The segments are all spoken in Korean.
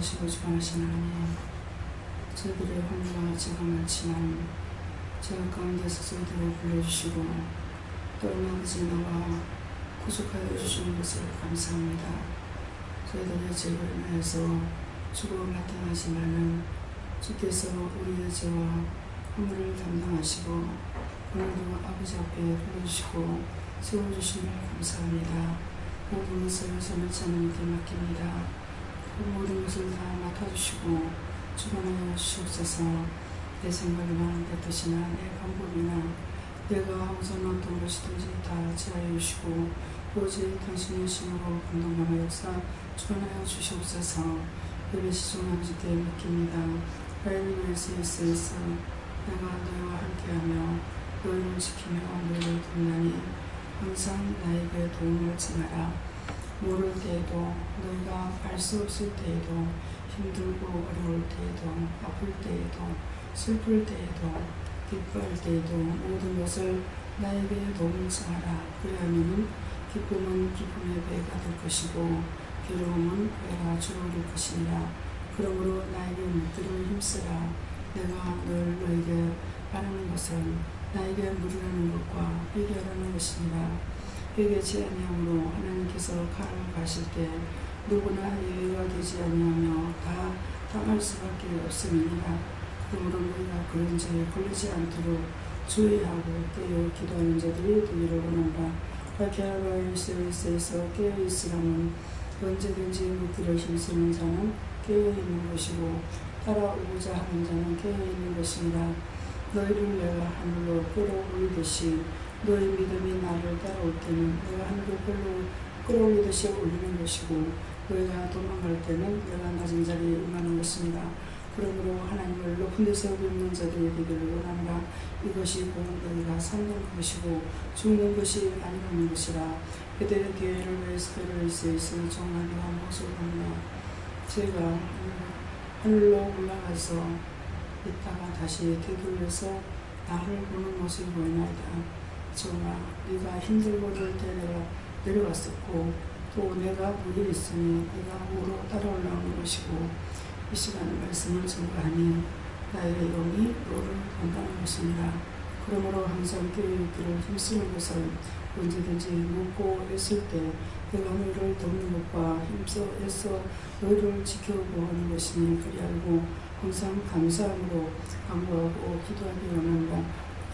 인도하시고 주관하시는 하나님, 저희들의 환난과 죄가 많지만 죄악 가운데서 저희들을 불러주시고 또 얼마든지 나와 구속하여 주시는 것을 감사합니다. 저희들의 죄를 인하여서 주로 나타나시나는 주께서 우리의 죄와 허물을 담당하시고 오늘도 아버지 앞에 불러주시고 세워주심을 감사합니다. 모든 것을 저물지 않는 데 맡깁니다. 모든 것을 다 맡아주시고 주관하여 주시옵소서. 내 생각이나 내 뜻이나 내 방법이나 내가 항상 어떤 것이든지 다 지하여 주시고 오직 당신의 신으로 감동하여 역사 주관하여 주시옵소서. 예배 시종 아버지께 맡깁니다. 하나님의 예수에서 내가 너희와 함께하며 너희를 지키며 너희를 돕나니 항상 나에게 도움을 청하라. 모를 때에도 너희가 알 수 없을 때에도 힘들고 어려울 때에도 아플 때에도 슬플 때에도 기뻐할 때에도 모든 것을 나에게 도움을 청하라. 그리하면 기쁨은 기쁨의 배가 될 것이고 괴로움은 배가 줄어들 것이니라. 그러므로 나에게 묻기를 힘쓰라. 내가 늘 너에게 바라는 것은 나에게 물으라는 것과 회개하라는 것이니라. 회개치 아니하므로 하나님께서 가실 때 누구나 예외가 되지 아니하며 다 당할 수밖에 없음이니라. 그러므로 너희가 그런 죄에 걸리지 않도록 주의하고 깨어 기도하는 자들이 되기를 원한다. 박해하라 예수에서 깨어있으라면 언제든지 묻기를 힘쓰는 자는 깨어있는 것이고 따라오고자 하는 자는 깨어있는 것이니라. 너희를 내가 하늘로 끌어올리듯이 너희 믿음이 나를 따라올 때는 내가 하늘로 끌어올리듯이 올리는 것이고 너희가 도망갈 때는 내가 낮은 자리에 임하는 것입니다. 그러므로 하나님을 높은 데서 뵙는 자들이 되기를 원한다. 이것이 곧 너희가 사는 것이고 죽는 것이 아니라는 것이라. 그들의 교회를 위해서 그를 위해서 정하게 한 모습을 보며 제가 하늘로 올라가서 있다가 다시 되돌려서 나를 보는 모습을 보이나이다. 정아, 네가 힘들고 그럴 때 내가 내려갔었고 또 내가 물이 있으니 네가 물로 따라올라오는 것이고 이 시간의 말씀을 전가하니 나의 영이 너를 본다는 것입니다. 그러므로 항상 깨어있기를 힘쓰는 것은 언제든지 묻고 애쓸 때 내가 너희를 돕는 것과 힘써 애써 너희를 지켜보고 하는 것이니 그리 알고 항상 감사함으로 간구하고 기도하기 원한다.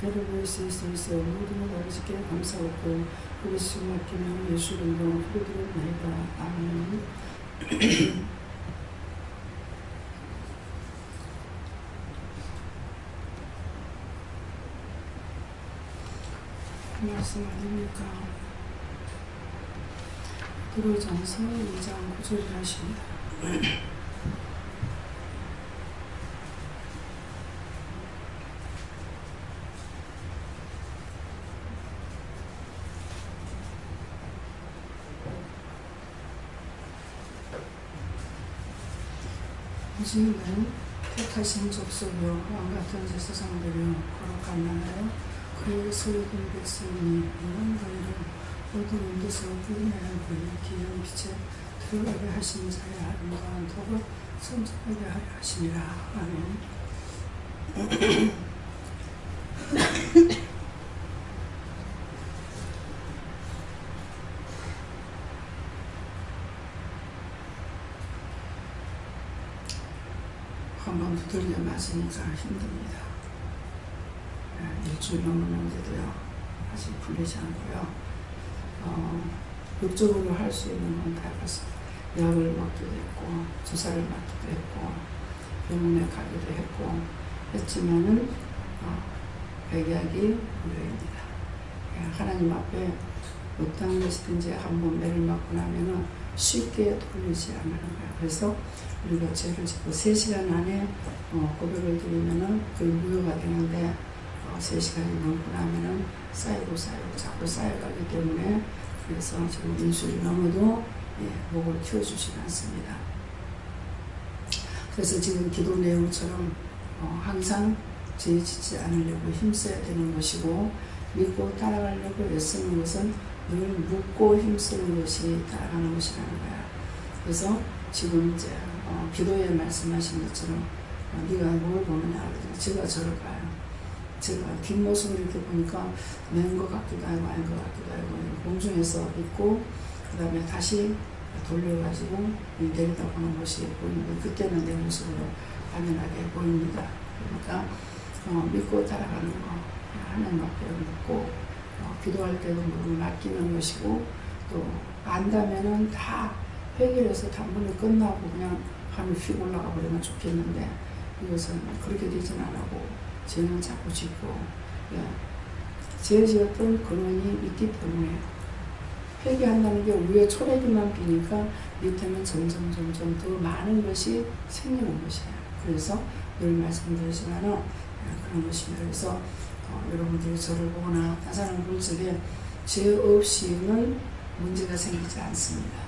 배를 위해서 모든 것 아버지께 감사하고 그것을 맡기며 예수 이름으로 기도드립니다. 아멘. 말씀 아닙니까? 고린도전서 2장 9절을 하십니다. 오직은 택하신 족속이요 왕같은 제사장들이요 거룩한 나라요 그의 소유된 백성이니 이는 너희를 어두운 데서 불나는 불이 기름 빛에 들어가게 하신 자의 하나님과 더욱 성숙하게 하려 하시니라. 아멘. 한번 두들겨 맞으니까 힘듭니다. 일주일 넘었는데도요 아직 풀리지 않고요. 육적으로 할 수 있는 건 다 해봤어요. 약을 먹기도 했고 주사를 맞기도 했고 병원에 가기도 했지만은 백약이 무효입니다. 하나님 앞에 어떤 것이든지 한번 매를 맞고 나면은 쉽게 돌리지 않는 거예요. 그래서 우리가 죄를 짓고 3시간 안에 고백을 드리면은 그게 무효가 되는데 3시간이 넘고 나면은 쌓이고 자꾸 쌓여가기 때문에 그래서 지금 일주일이 넘어도 목을 키워주지 않습니다. 그래서 지금 기도 내용처럼 항상 죄 짓지 않으려고 힘써야 되는 것이고 믿고 따라가려고 애쓰는 것은 늘 묻고 힘쓰는 것이 따라가는 것이라는 거야. 그래서 지금 이제 기도에 말씀하신 것처럼 네가 뭘 보느냐 그러더니 제가 저를 봐요. 제가 뒷모습을 이렇게 보니까 맨 것 같기도 하고 아닌 것 같기도 하고 공중에서 있고 그 다음에 다시 돌려가지고 내려다보는 것이 보이는데 그때는 내 모습으로 당연하게 보입니다. 그러니까 믿고 따라가는 거 하나님 앞에 믿고 기도할 때도 물을 맡기는 것이고 또 안다면은 다 해결해서 단번에 끝나고 그냥 하늘 휙 올라가 버리면 좋겠는데 이것은 그렇게 되진 않고 죄는 자꾸 짓고 죄 지었던 근원이 있기 때문에 회개한다는 게 위에 초래기만 비니까 밑에는 점점 더 많은 것이 생기는 것이에요. 그래서 늘 말씀드리지만은 그런 것입니다. 그래서 여러분들이 저를 보거나 한 사람을 볼 적에 죄 없이는 문제가 생기지 않습니다.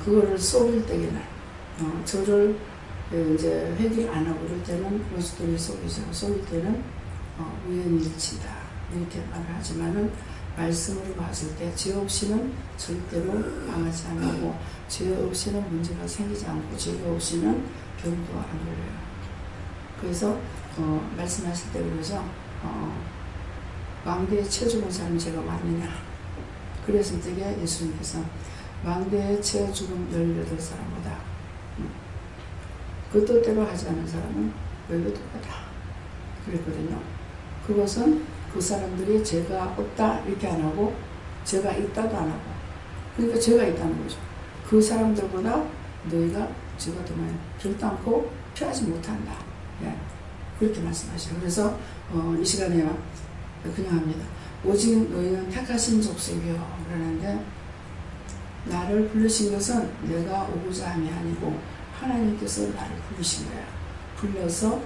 그거를 속일 때에는 저를 이제 회개를 안 하고 그럴 때는 원수들이 속이죠. 속일 때는 우연일치다 이렇게 말을 하지만은 말씀으로 봤을 때 죄 없이는 절대로 망하지 않고 죄 없이는 문제가 생기지 않고 죄 없이는 병도 안 걸려요. 그래서 말씀하실 때 그러죠. 망대에 채 죽은 사람이 죄가 많느냐. 그랬을 때에 예수님께서 망대에 채 죽은 18사람보다 그 뜻대로 하지 않은 사람은 18가다 그랬거든요. 그것은 그 사람들이 죄가 없다 이렇게 안 하고 죄가 있다도 안 하고 그러니까 죄가 있다는 거죠. 그 사람들보다 너희가 죄가 더 많이 결단코 피하지 못한다. 예. 그렇게 말씀하시죠. 그래서 이 시간에 그냥 합니다. 오직 너희는 택하신 족속이요 그러는데 나를 부르신 것은 내가 오고자 함이 아니고 하나님께서 나를 부르신 거야. 불러서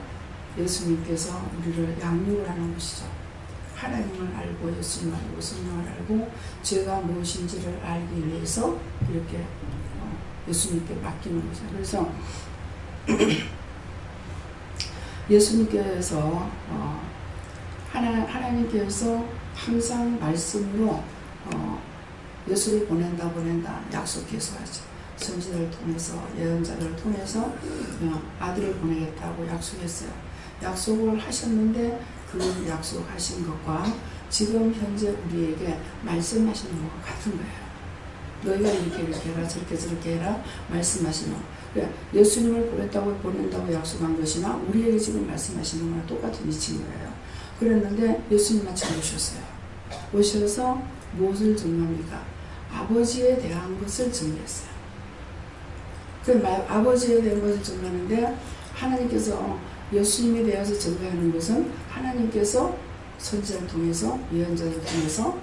예수님께서 우리를 양육을 하는 것이죠. 하나님을 알고 예수님을 알고 성령을 알고 죄가 무엇인지를 알기 위해서 이렇게 예수님께 맡기는 거죠. 그래서 예수님께서 하나님께서 항상 말씀으로 예수를 보낸다 약속해서 하죠. 선지자를 통해서 예언자를 통해서 아들을 보내겠다고 약속했어요. 약속을 하셨는데 그 약속하신 것과 지금 현재 우리에게 말씀하시는 것과 같은 거예요. 너희가 이렇게 해라 저렇게 해라 말씀하시는 예수님을 보낸다고 약속한 것이나 우리에게 지금 말씀하시는 거랑 똑같은 이치인 거예요. 그랬는데 예수님 마침 오셔서 무엇을 증명합니까? 아버지에 대한 것을 증명했어요. 아버지에 대한 것을 증명하는데 하나님께서 예수님에 대해서 증거하는 것은 하나님께서 선지자를 통해서 예언자를 통해서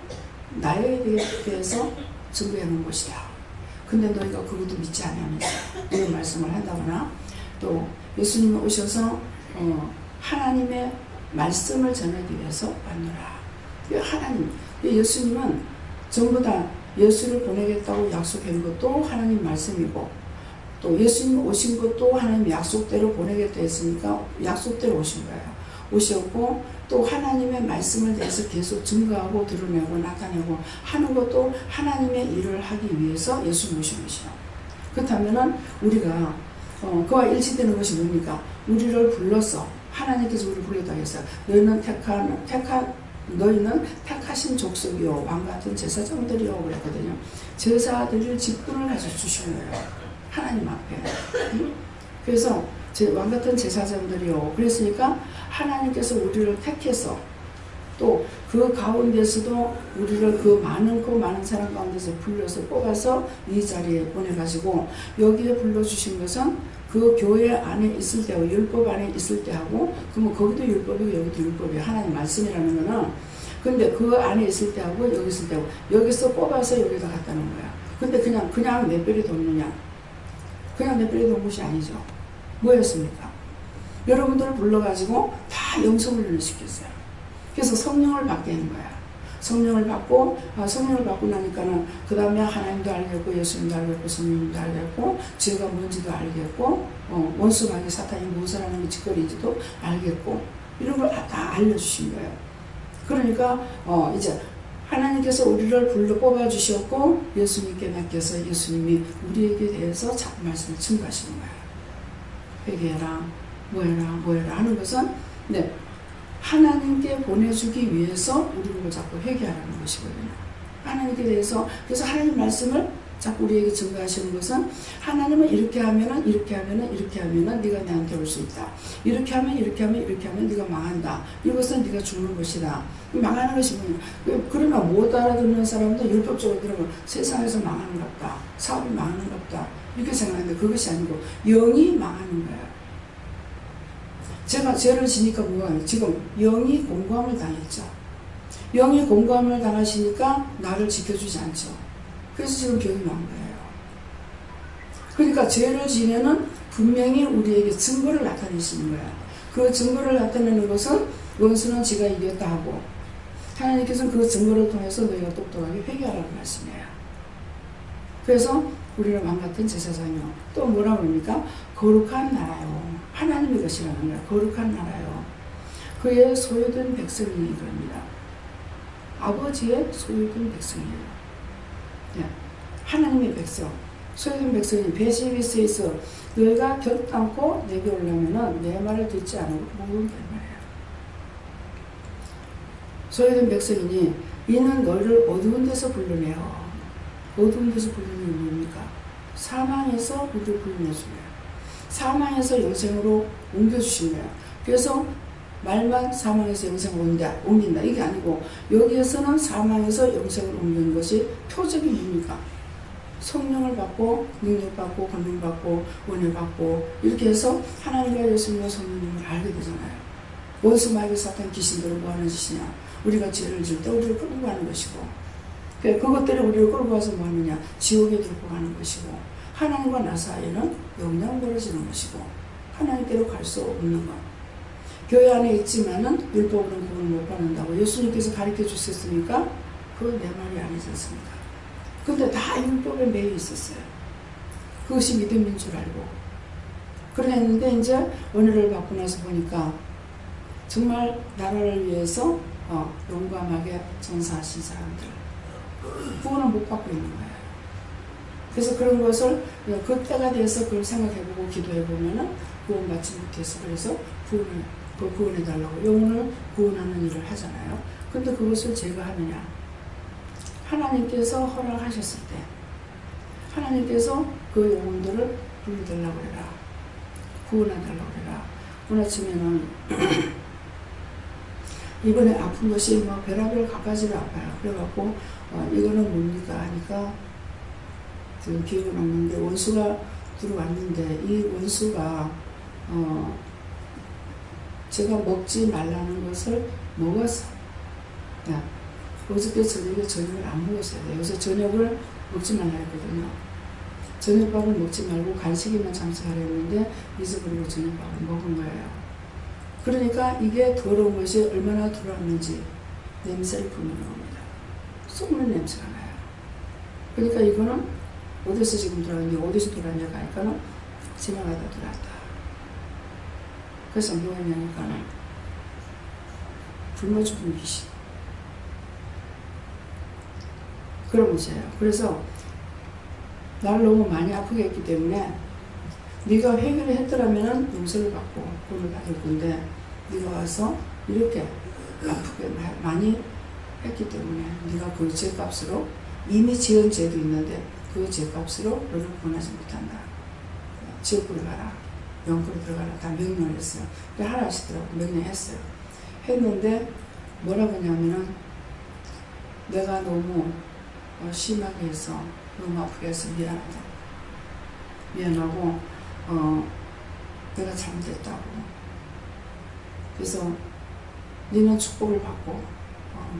나에 대해서 증거하는 것이다. 근데 너희가 그것도 믿지 않으면서 이런 말씀을 한다거나 또 예수님이 오셔서 하나님의 말씀을 전하기 위해서 왔노라. 예수님은 전부 다 예수를 보내겠다고 약속한 것도 하나님 말씀이고 또 예수님 오신 것도 하나님 약속대로 보내겠다 했으니까 약속대로 오신 거예요. 오셨고 또 하나님의 말씀을 대해서 계속 증거하고 드러내고 나타내고 하는 것도 하나님의 일을 하기 위해서 예수님 오신 것이요. 그렇다면은 우리가 그와 일치되는 것이 뭡니까? 우리를 불러서 하나님께서 우리를 불렀다고 했어요. 너희는 택하신 족속이요 왕같은 제사장들이요 그랬거든요. 제사드릴 직분을 가지고 주신 거예요. 하나님 앞에. 그래서 왕같은 제사장들이요. 그랬으니까 하나님께서 우리를 택해서 또 그 가운데서도 우리를 그 많은 사람 가운데서 불러서 뽑아서 이 자리에 보내가지고 여기에 불러주신 것은 그 교회 안에 있을 때하고 율법 안에 있을 때하고 그러면 거기도 율법이고 여기도 율법이에요. 하나님 말씀이라는 거는. 근데 그 안에 있을 때하고 여기 있을 때하고 여기서 뽑아서 여기다 갖다 놓은 거야. 근데 그냥 내 뼈리 돕느냐? 그냥 내 뼈리 돕는 것이 아니죠. 뭐였습니까? 여러분들을 불러가지고 다 영성훈련을 시켰어요. 그래서 성령을 받게 하는 거야. 성령을 받고 나니까는 그 다음에 하나님도 알겠고 예수님도 알겠고 성령님도 알겠고 죄가 뭔지도 알겠고 원수마귀 사탄이 무엇을 하는 짓거리인지도 알겠고 이런 걸 다 알려주신 거예요. 그러니까 이제 하나님께서 우리를 불러 뽑아주셨고 예수님께 맡겨서 예수님이 우리에게 대해서 자꾸 말씀을 증거하시는 거예요. 회개해라, 뭐해라 하는 것은 네, 하나님께 보내주기 위해서 우리를 자꾸 회개하라는 것이거든요. 하나님께 대해서 그래서 하나님 말씀을 자꾸 우리에게 증거하시는 것은 하나님은 이렇게 하면은 네가 내한테 올 수 있다. 이렇게 하면 네가 망한다. 이것은 네가 죽는 것이다. 망하는 것이 뭐냐. 그러나 못 알아듣는 사람도 율법적으로 들으면 세상에서 망하는 것 같다. 사업이 망하는 것 같다. 이렇게 생각하는데 그것이 아니고 영이 망하는 거예요. 제가 죄를 지니까 뭐가 지금 영이 공고함을 당했죠. 영이 공고함을 당하시니까 나를 지켜주지 않죠. 그래서 지금 병이 난 거예요. 그러니까 죄를 지면은 분명히 우리에게 증거를 나타내시는 거야. 그 증거를 나타내는 것은 원수는 지가 이겼다 하고 하나님께서는 그 증거를 통해서 너희가 똑똑하게 회개하라는 말씀이에요. 그래서 우리는 왕같은 제사장이요. 또 뭐라고 합니까? 거룩한 나라요. 하나님의 것이라는 거야. 거룩한 나라요. 그의 소유된 백성이 그럽니다. 아버지의 소유된 백성이에요. 네. 하나님의 백성. 소유된 백성이 베시비스에 있어 너희가 결단코 내게 오려면은 내 말을 듣지 않으고 모르는 말이에요. 소유된 백성이니 이는 너희를 어두운 데서 불러내요. 어두운 데서 불러내는 게 뭡니까? 사망에서 우리를 불러내주는 거예요. 사망에서 영생으로 옮겨주신 거예요. 그래서 말만 사망에서 영생으로 옮긴다. 이게 아니고 여기에서는 사망에서 영생으로 옮기는 것이 표적이 뭡니까? 성령을 받고 능력받고 권능받고 은혜받고 이렇게 해서 하나님과 예수님과 성령님을 알게 되잖아요. 원수 마귀 사탄 귀신들은 뭐하는 짓이냐. 우리가 죄를 질 때 우리를 끌고 가는 것이고 그것들이 우리를 끌고 가서 뭐하느냐. 지옥에 들고 가는 것이고 하나님과 나 사이에는 영향 벌어지는 것이고 하나님께로 갈 수 없는 것. 교회 안에 있지만은 율법으로는 구원을 못 받는다고 예수님께서 가르쳐 주셨으니까 그건 내 말이 아니지 않습니까? 근데 다 율법에 매여 있었어요. 그것이 믿음인 줄 알고. 그랬는데 이제 은혜를 받고 나서 보니까 정말 나라를 위해서 용감하게 전사하신 사람들 구원을 못 받고 있는 거예요. 그래서 그런 것을 그때가 돼서 그걸 생각해보고 기도해보면은 구원받지 못해서 그래서 구원해달라고 영혼을 구원하는 일을 하잖아요. 근데 그것을 제가 하느냐. 하나님께서 허락하셨을 때 하나님께서 그 영혼들을 불러달라고 해라. 구원해달라고 해라. 오늘 아침에는 이번에 아픈 것이 뭐 별의별 갖가지로 아파요. 그래갖고 이거는 뭡니까 하니까 지금 기억은 없는데 원수가 들어왔는데 이 원수가 제가 먹지 말라는 것을 먹었어. 야, 어저께 저녁을 안 먹었어야 돼요. 요새 저녁을 먹지 말라 했거든요. 저녁밥을 먹지 말고 간식이만 잠시하려 했는데 잊어버리고 저녁밥을 먹은 거예요. 그러니까 이게 더러운 것이 얼마나 들어왔는지 냄새를 풍기는 겁니다. 썩는 냄새가 나요. 그러니까 이거는 어디서 지금 들어왔는지 어디서 들어왔냐고 하니까는 지나가다 들어왔다. 그래서 뭐 했냐니까는 굶어 죽은 귀신. 그런 것이에요. 그래서 나를 너무 많이 아프게 했기 때문에 네가 회개를 했더라면 용서를 받고 구원을 받을 건데 네가 와서 이렇게 아프게 많이 했기 때문에 네가 그 죄값으로 이미 지은 죄도 있는데 그 죄값으로 너를 구원하지 못한다. 지옥으로 가라. 영구로 들어가라. 다 명령을 했어요. 근데 하라 하시더라고. 명령했어요. 했는데 뭐라고 하냐면은 내가 너무 심하게 해서 너무 아프게 해서 미안하다. 미안하고 내가 잘못했다고. 그래서 너는 축복을 받고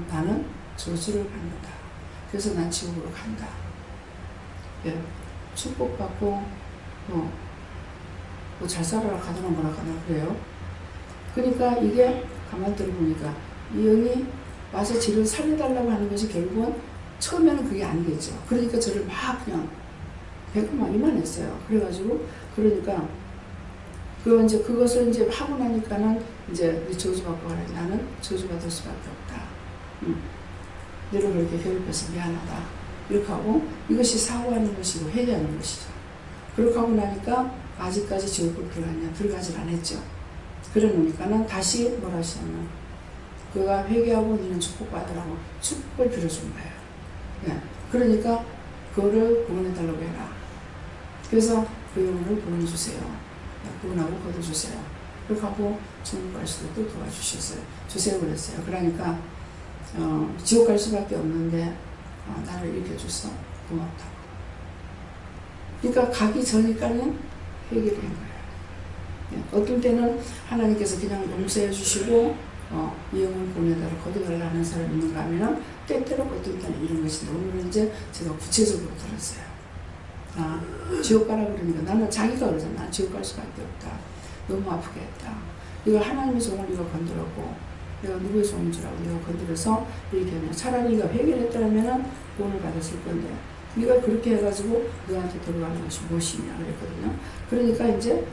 나는 저주를 받는다. 그래서 난 지옥으로 간다. 예, 축복받고 뭐 잘 살아라 가더라 뭐라 가더라 그래요. 그러니까 이게 가만 들어보니까 이 영이 와서 지를 살려달라고 하는 것이 결국은 처음에는 그게 아니겠죠. 그러니까 저를 막 그냥 배고만 이만했어요. 그래가지고 그러니까 그것을 이제 하고 나니까는 이제 네 저주받고 가라. 나는 저주받을 수밖에 없다. 너를 그렇게 괴롭혀서 미안하다. 이렇게 하고 이것이 사과하는 것이고 회개하는 것이죠. 그렇게 하고 나니까 아직까지 지옥으로 들어갔냐? 들어가질 않았죠. 그러니까는 다시 뭐라 하시냐면 그가 회개하고 너는 축복받으라고 축복을 빌어준 거예요. 네. 그러니까 그거를 구원해달라고 해라. 그래서 그 영혼을 구원해주세요. 구원하고 거둬주세요. 그렇게 하고 천국 갈 수도 또 도와주셨어요. 주세요 그랬어요. 그러니까 지옥 갈 수밖에 없는데 나를 일으켜줘서 고맙다고. 그러니까 가기 전에까지는 회개를 한 거예요. 네. 어떤 때는 하나님께서 그냥 용서해 주시고 이 영혼을 보내달라 거둬달라 하는 사람이 있는가 하면 때때로 어떤 때는 이런 것인데 오늘은 이제 제가 구체적으로 들었어요. 지옥 가라 그러니까 나는 자기가 그러잖아. 지옥 갈 수밖에 없다. 너무 아프게 했다. 이거 하나님의 종을 네가 건드렸고 내가 누구의 종인 줄 알고 네가 건드려서 이렇게 하냐. 차라리 네가 회개를 했다면 구원을 받았을 건데 네가 그렇게 해가지고 너한테 들어가는 것이 무엇이냐 그랬거든요. 그러니까 이제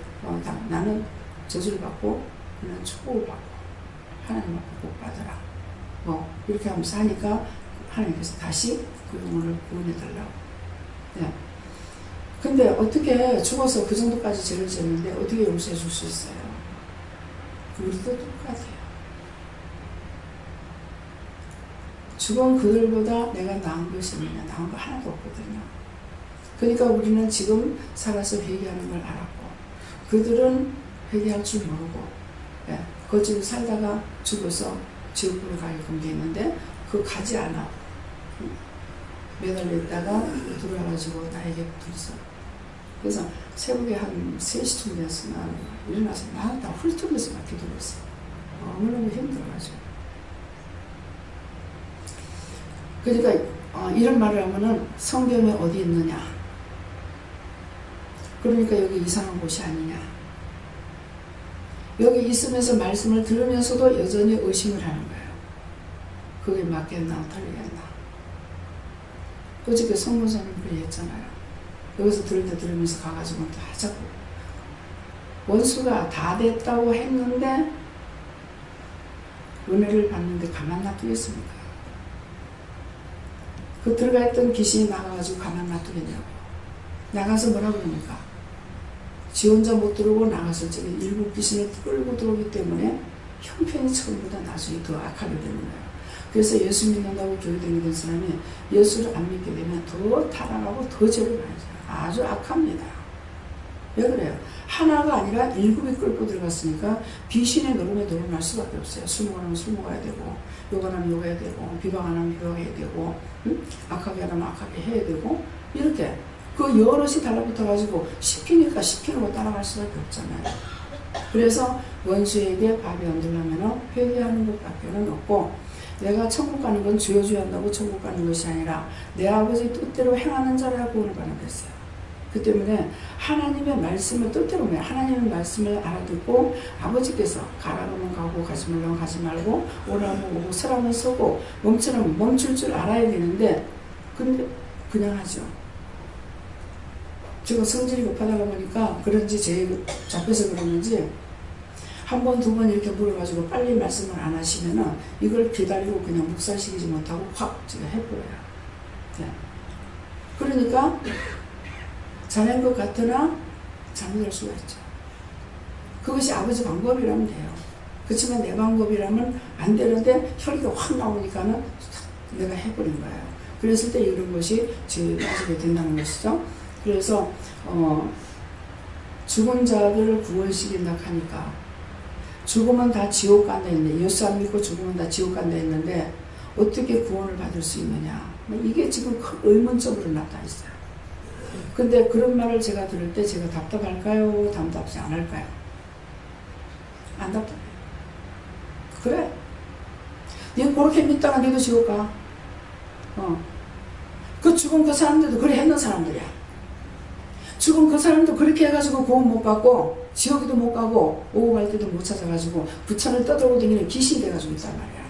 나는 저주를 받고 그는 축복을 받고 하나님 앞에 복 받으라. 이렇게 하면서 하니까 하나님께서 다시 그 영혼을 구원해달라고. 네. 근데 어떻게 죽어서 그 정도까지 죄를 지었는데 어떻게 용서해 줄 수 있어요? 우리도 똑같아요. 죽은 그들보다 내가 나은 것이 있느냐? 나은 거 하나도 없거든요. 그러니까 우리는 지금 살아서 회개하는 걸 알았고 그들은 회개할 줄 모르고 거짓을 살다가 죽어서 지옥으로 가게끔 돼 있는데 그거 가지 않아. 매달려 있다가 돌아가지고 나에게 붙어있어. 그래서 새벽에 한 3시쯤 됐으면 일어나서 막 다 훑으면서 막 기도했어. 너무너무 힘들어가지고. 그러니까 이런 말을 하면은 성경에 어디 있느냐. 그러니까 여기 이상한 곳이 아니냐. 여기 있으면서 말씀을 들으면서도 여전히 의심을 하는 거예요. 그게 맞겠나 틀리겠나. 어저께 성모사님 그 얘기했잖아요. 여기서 들으면서 가가지고 다 자꾸 원수가 다 됐다고 했는데 은혜를 받는데 가만 놔두겠습니까? 그 들어가 있던 귀신이 나가가지고 가만 놔두겠냐고. 나가서 뭐라 그럽니까? 지 혼자 못 들어오고 나가서 저기 일부 귀신을 끌고 들어오기 때문에 형편이 처음보다 나중에 더 악하게 되는 거예요. 그래서 예수 믿는다고 교회 다니던 사람이 예수를 안 믿게 되면 더 타락하고 더 죄를 많이 져요. 아주 악합니다. 왜 그래요? 하나가 아니라 일곱이 끌고 들어갔으니까 귀신의 노름에 노름할 수밖에 없어요. 술 먹으면 술 먹어야 되고 요가하면 요가해야 되고 비방하면 비방해야 되고 악하게 하면 악하게 해야 되고 이렇게 그 여럿이 달라붙어가지고 시키니까 시키는 거 따라갈 수밖에 없잖아요. 그래서 원수에게 밥이 안 들려면 회개하는 것밖에는 없고 내가 천국 가는 건 주여 한다고 천국 가는 것이 아니라 내 아버지 뜻대로 행하는 자라 구원을 받는 거였어요. 그 때문에 하나님의 말씀을 뜻대로 하나님의 말씀을 알아듣고 아버지께서 가라 그러면 가고 가지 말라면 가지 말고 오라면 오고 서라면 서고 멈추라면 멈출 줄 알아야 되는데 근데 그냥 하죠. 제가 성질이 급하다가 보니까 그런지 제 잡혀서 그러는지 한 번, 두 번 이렇게 물어가지고 빨리 말씀을 안 하시면은 이걸 기다리고 그냥 묵살시키지 못하고 확 제가 해버려요. 네. 그러니까 잘한 것 같으나 잘못할 수가 있죠. 그것이 아버지 방법이라면 돼요. 그렇지만 내 방법이라면 안 되는데 혈기가 확 나오니까는 내가 해버린 거예요. 그랬을 때 이런 것이 빠지게 된다는 것이죠. 그래서 죽은 자들을 구원시킨다 하니까 죽으면 다 지옥 간다 했는데 예수 안 믿고 죽으면 다 지옥 간다 했는데 어떻게 구원을 받을 수 있느냐. 이게 지금 큰 의문점으로 나타나 있어요. 근데 그런 말을 제가 들을 때 제가 답답할까요? 답답하지 않을까요? 안 답답해요. 그래. 니 그렇게 믿다가 니도 지옥 가. 그 죽은 그 사람들도 그래 했는 사람들이야. 죽은 그 사람도 그렇게 해가지고 구원 못 받고 지옥에도 못 가고 오고 갈 때도 못 찾아가지고 부천을 떠들고 다니는 귀신이 돼가지고 있단 말이야.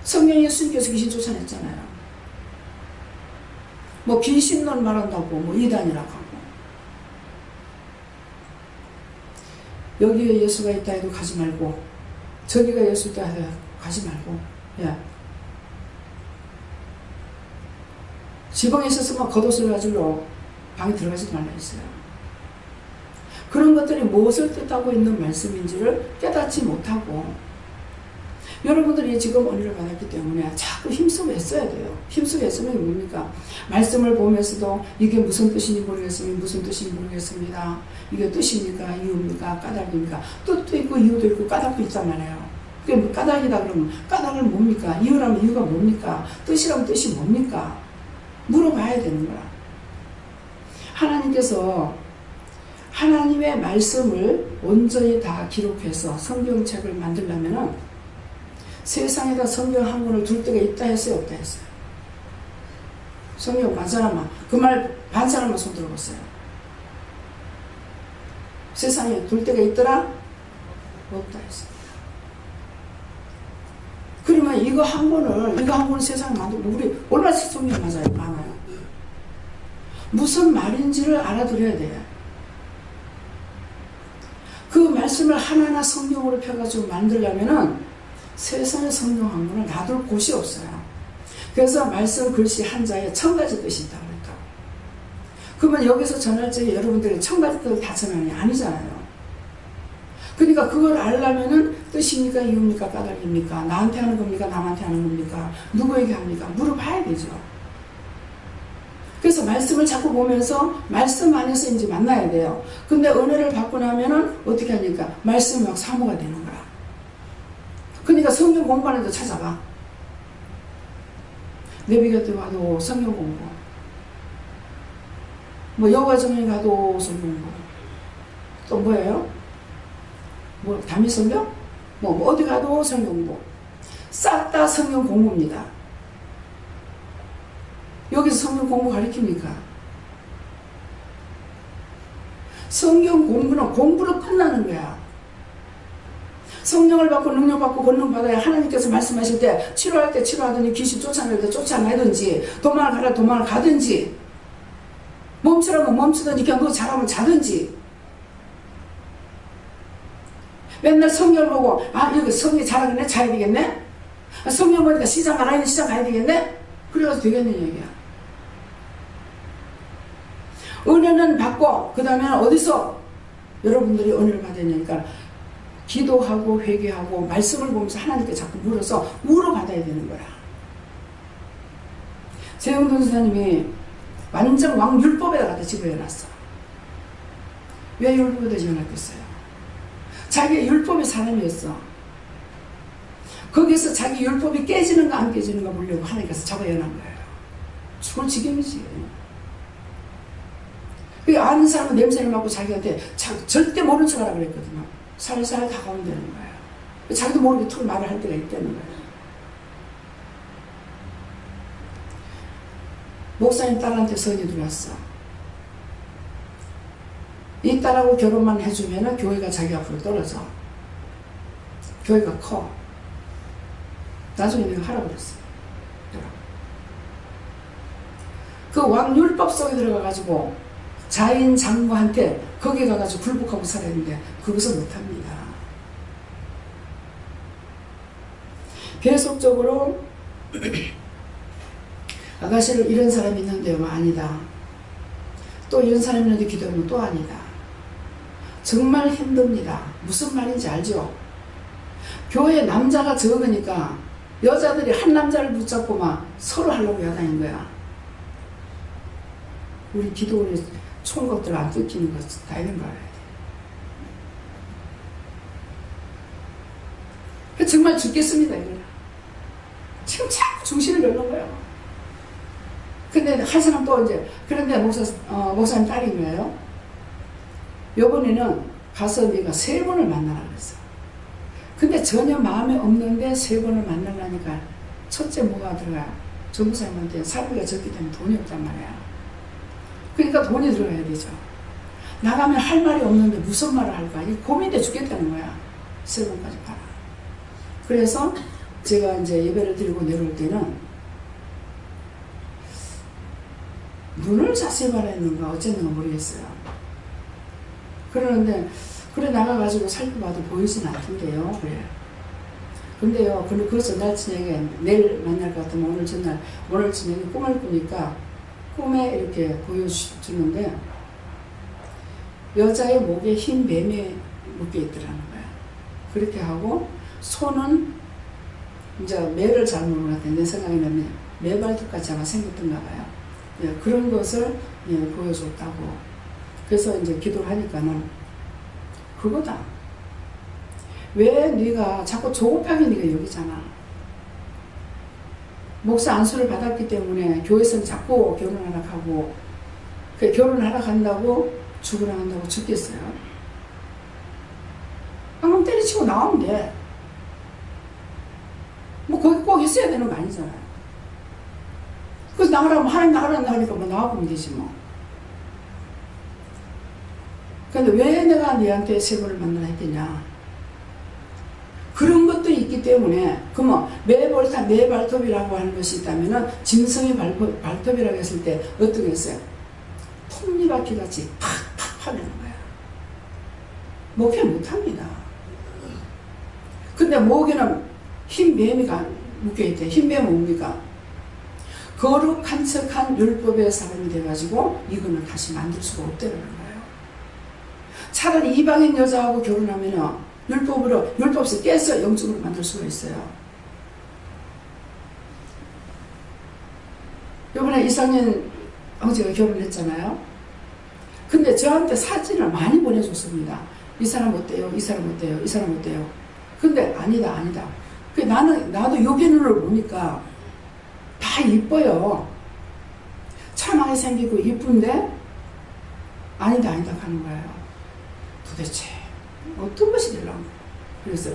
성경에 예수님께서 귀신 쫓아냈잖아요. 뭐 귀신론 말한다고 뭐 이단이라고 하고 여기에 예수가 있다 해도 가지 말고 저기가 예수 있다 해도 가지 말고 예. 지방에 있었으면 겉옷을 가지고 방에 들어가지도 말라 했어요. 그런 것들이 무엇을 뜻하고 있는 말씀인지를 깨닫지 못하고, 여러분들이 지금 은혜를 받았기 때문에 자꾸 힘쓰고 애써야 돼요. 힘쓰고 애쓰는 게 뭡니까? 말씀을 보면서도 이게 무슨 뜻인지 모르겠습니다. 무슨 뜻인지 모르겠습니다. 이게 뜻입니까? 이유입니까? 까닭입니까? 뜻도 있고 이유도 있고 까닭도 있단 말이에요. 그게 뭐 까닭이다 그러면 까닭은 뭡니까? 이유라면 이유가 뭡니까? 뜻이라면 뜻이 뭡니까? 물어봐야 되는 거야. 하나님께서 하나님의 말씀을 온전히 다 기록해서 성경책을 만들려면은 세상에다 성경 한 권을 둘 데가 있다 했어요? 없다 했어요? 성경 반 사람만, 그 말 반 사람만 손 들어봤어요. 세상에 둘 데가 있더라? 없다 했어요. 그러면 이거 한 권을 세상에 만들고, 우리 얼마나 성경 많아요? 무슨 말인지를 알아들어야 돼요. 그 말씀을 하나하나 성경으로 펴가지고 만들려면은 세상의 성경 한 권을 놔둘 곳이 없어요. 그래서 말씀 글씨 한자에 1000가지 뜻이 있다고 그랬다고. 그러면 여기서 전할 적에 여러분들이 1000가지 뜻을 다 전하는 게 아니잖아요. 그러니까 그걸 알려면은 뜻입니까? 이유입니까? 까닭입니까? 나한테 하는 겁니까? 남한테 하는 겁니까? 누구에게 합니까? 물어봐야 되죠. 그래서 말씀을 자꾸 보면서 말씀 안에서 이제 만나야 돼요. 근데 은혜를 받고 나면은 어떻게 하니까? 말씀이 막 사모가 되는 거야. 그러니까 성경 공부하는 데 찾아봐. 내비 곁에 가도 성경 공부, 뭐 여가정에 가도 성경 공부, 또 뭐예요? 뭐 담임 성경? 뭐 어디 가도 성경 공부. 싹 다 성경 공부입니다. 여기서 성경 공부 가르칩니까? 성경 공부는 공부로 끝나는 거야. 성령을 받고 능력받고 권능받아야 하나님께서 말씀하실 때 치료할 때 치료하든지 귀신 쫓아낼 때 쫓아내든지 도망을 가라 도망을 가든지 멈추라면 멈추든지 그냥 너 잘하면 자든지. 맨날 성경을 보고 여기 성경이 잘하겠네? 자야 되겠네? 성경 보니까 시장 가라 했는데 시장 가야 되겠네? 그래가지고 되겠는 얘기야. 은혜는 받고 그 다음에는 어디서 여러분들이 은혜를 받으니까 기도하고 회개하고 말씀을 보면서 하나님께 자꾸 물어받아야 되는 거야. 최영돈 선생님이 완전 왕율법에다 갖다 집어해놨어. 왜 율법에다 집어놨겠어요? 자기 율법의 사람이었어. 거기서 자기 율법이 깨지는가 안 깨지는가 보려고 하나님께서 잡아여놓은 거예요. 죽을 지경이지. 그 아는 사람은 냄새를 맡고 자기한테 절대 모른 척 하라 그랬거든요. 살살 다가오면 되는 거예요. 자기도 모르게 툭 말을 할 때가 있다는 거예요. 목사님 딸한테 선이 들어왔어. 이 딸하고 결혼만 해주면 교회가 자기 앞으로 떨어져. 교회가 커. 나중에 내가 하라고 그랬어. 그 왕율법 속에 들어가가지고 자인 장모한테 거기 가가지고 굴복하고 살았는데 그것을 못합니다. 계속적으로 아가씨를 이런 사람이 있는데요. 아니다. 또 이런 사람이 있는데 기도하면 또 아니다. 정말 힘듭니다. 무슨 말인지 알죠? 교회에 남자가 적으니까 여자들이 한 남자를 붙잡고 막 서로 하려고 야단인 거야. 우리 기도원에 총각들 안 뜯기는 거 다 이런 거 알아야 돼. 정말 죽겠습니다. 이거는. 지금 자꾸 중심을 열는 거예요. 근데 한 사람 또 이제, 그런데 목사님 딸인 거예요. 요번에는 가서 네가 3번을 만나라 그랬어. 근데 전혀 마음에 없는데 3번을 만나려니까 첫째 뭐가 들어가? 전무사님한테 사비가 적기 때문에 돈이 없단 말이야. 그러니까 돈이 들어가야 되죠. 나가면 할 말이 없는데 무슨 말을 할까? 이 고민돼 죽겠다는 거야. 3번까지 팔아. 그래서 제가 이제 예배를 드리고 내려올 때는 눈을 자세히 바라했는가 어쨌는가 모르겠어요. 그러는데 그래 나가가지고 살펴봐도 보이진 않던데요. 그래. 근데요, 그 전날 저녁에 내일 만날 것 같으면 오늘 전날, 오늘 저녁에 꿈을 꾸니까 꿈에 이렇게 보여주는데 여자의 목에 흰 뱀이 묶여 있더라는 거야. 그렇게 하고 손은 이제 매를 잘 모르는 것 같아. 내 생각에는 매발톱같이 아마 생겼던가 봐요. 예, 그런 것을 예, 보여줬다고. 그래서 이제 기도를 하니까는 그거다. 왜 네가 자꾸 조급하게 네가 여기잖아. 목사 안수를 받았기 때문에 교회에서는 자꾸 결혼하라 하고, 그 결혼하라 한다고 죽으라 한다고 죽겠어요. 방금 때려치고 나오면 돼. 뭐 거기 꼭 있어야 되는 거 아니잖아요. 그래서 나가라면 하나님 나가라는 하니까 뭐 나가보면 되지 뭐. 근데 왜 내가 네한테 세 번을 만나라 했겠냐. 그런 것도 있기 때문에, 그러면 매발톱이라고 하는 것이 있다면은, 짐승의 발톱이라고 했을 때 어떻게 했어요? 톱니바퀴 같이 팍팍 하는 거야. 목회 못합니다. 근데 목에는 흰 뱀이 묶여있대. 흰 뱀은 뭡니까? 거룩한 척한 율법의 사람이 돼가지고, 이거는 다시 만들 수가 없다는 거예요. 차라리 이방인 여자하고 결혼하면은, 율법에서 깨서 영적으로 만들 수가 있어요. 이번에 이상현 형제가 결혼했잖아요. 근데 저한테 사진을 많이 보내줬습니다. 이 사람 어때요? 이 사람 어때요? 이 사람 어때요? 근데 아니다. 나도 요괴눈을 보니까 다 이뻐요. 참하게 생기고 이쁜데 아니다 하는 거예요. 도대체 어떤 것이 되려고. 그래서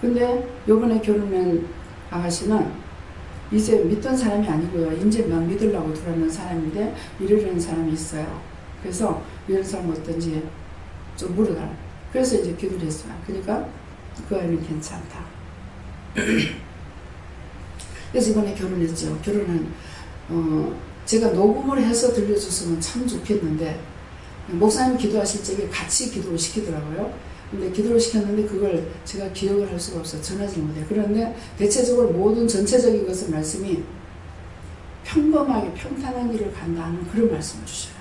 근데 요번에 결혼한 아가씨는 이제 믿던 사람이 아니고요. 이제 막 믿으려고 들어오는 사람인데 이러려는 사람이 있어요. 그래서 이런 사람 어떤지 좀 물어달라. 그래서 이제 기도를 했어요. 그러니까 그 아이는 괜찮다. 그래서 이번에 결혼했죠. 결혼은 제가 녹음을 해서 들려줬으면 참 좋겠는데 목사님 기도하실 적에 같이 기도를 시키더라고요. 근데 기도를 시켰는데 그걸 제가 기억을 할 수가 없어요. 전하지 못해요. 그런데 대체적으로 모든 전체적인 것을 말씀이 평범하게 평탄한 길을 간다는 그런 말씀을 주셔요.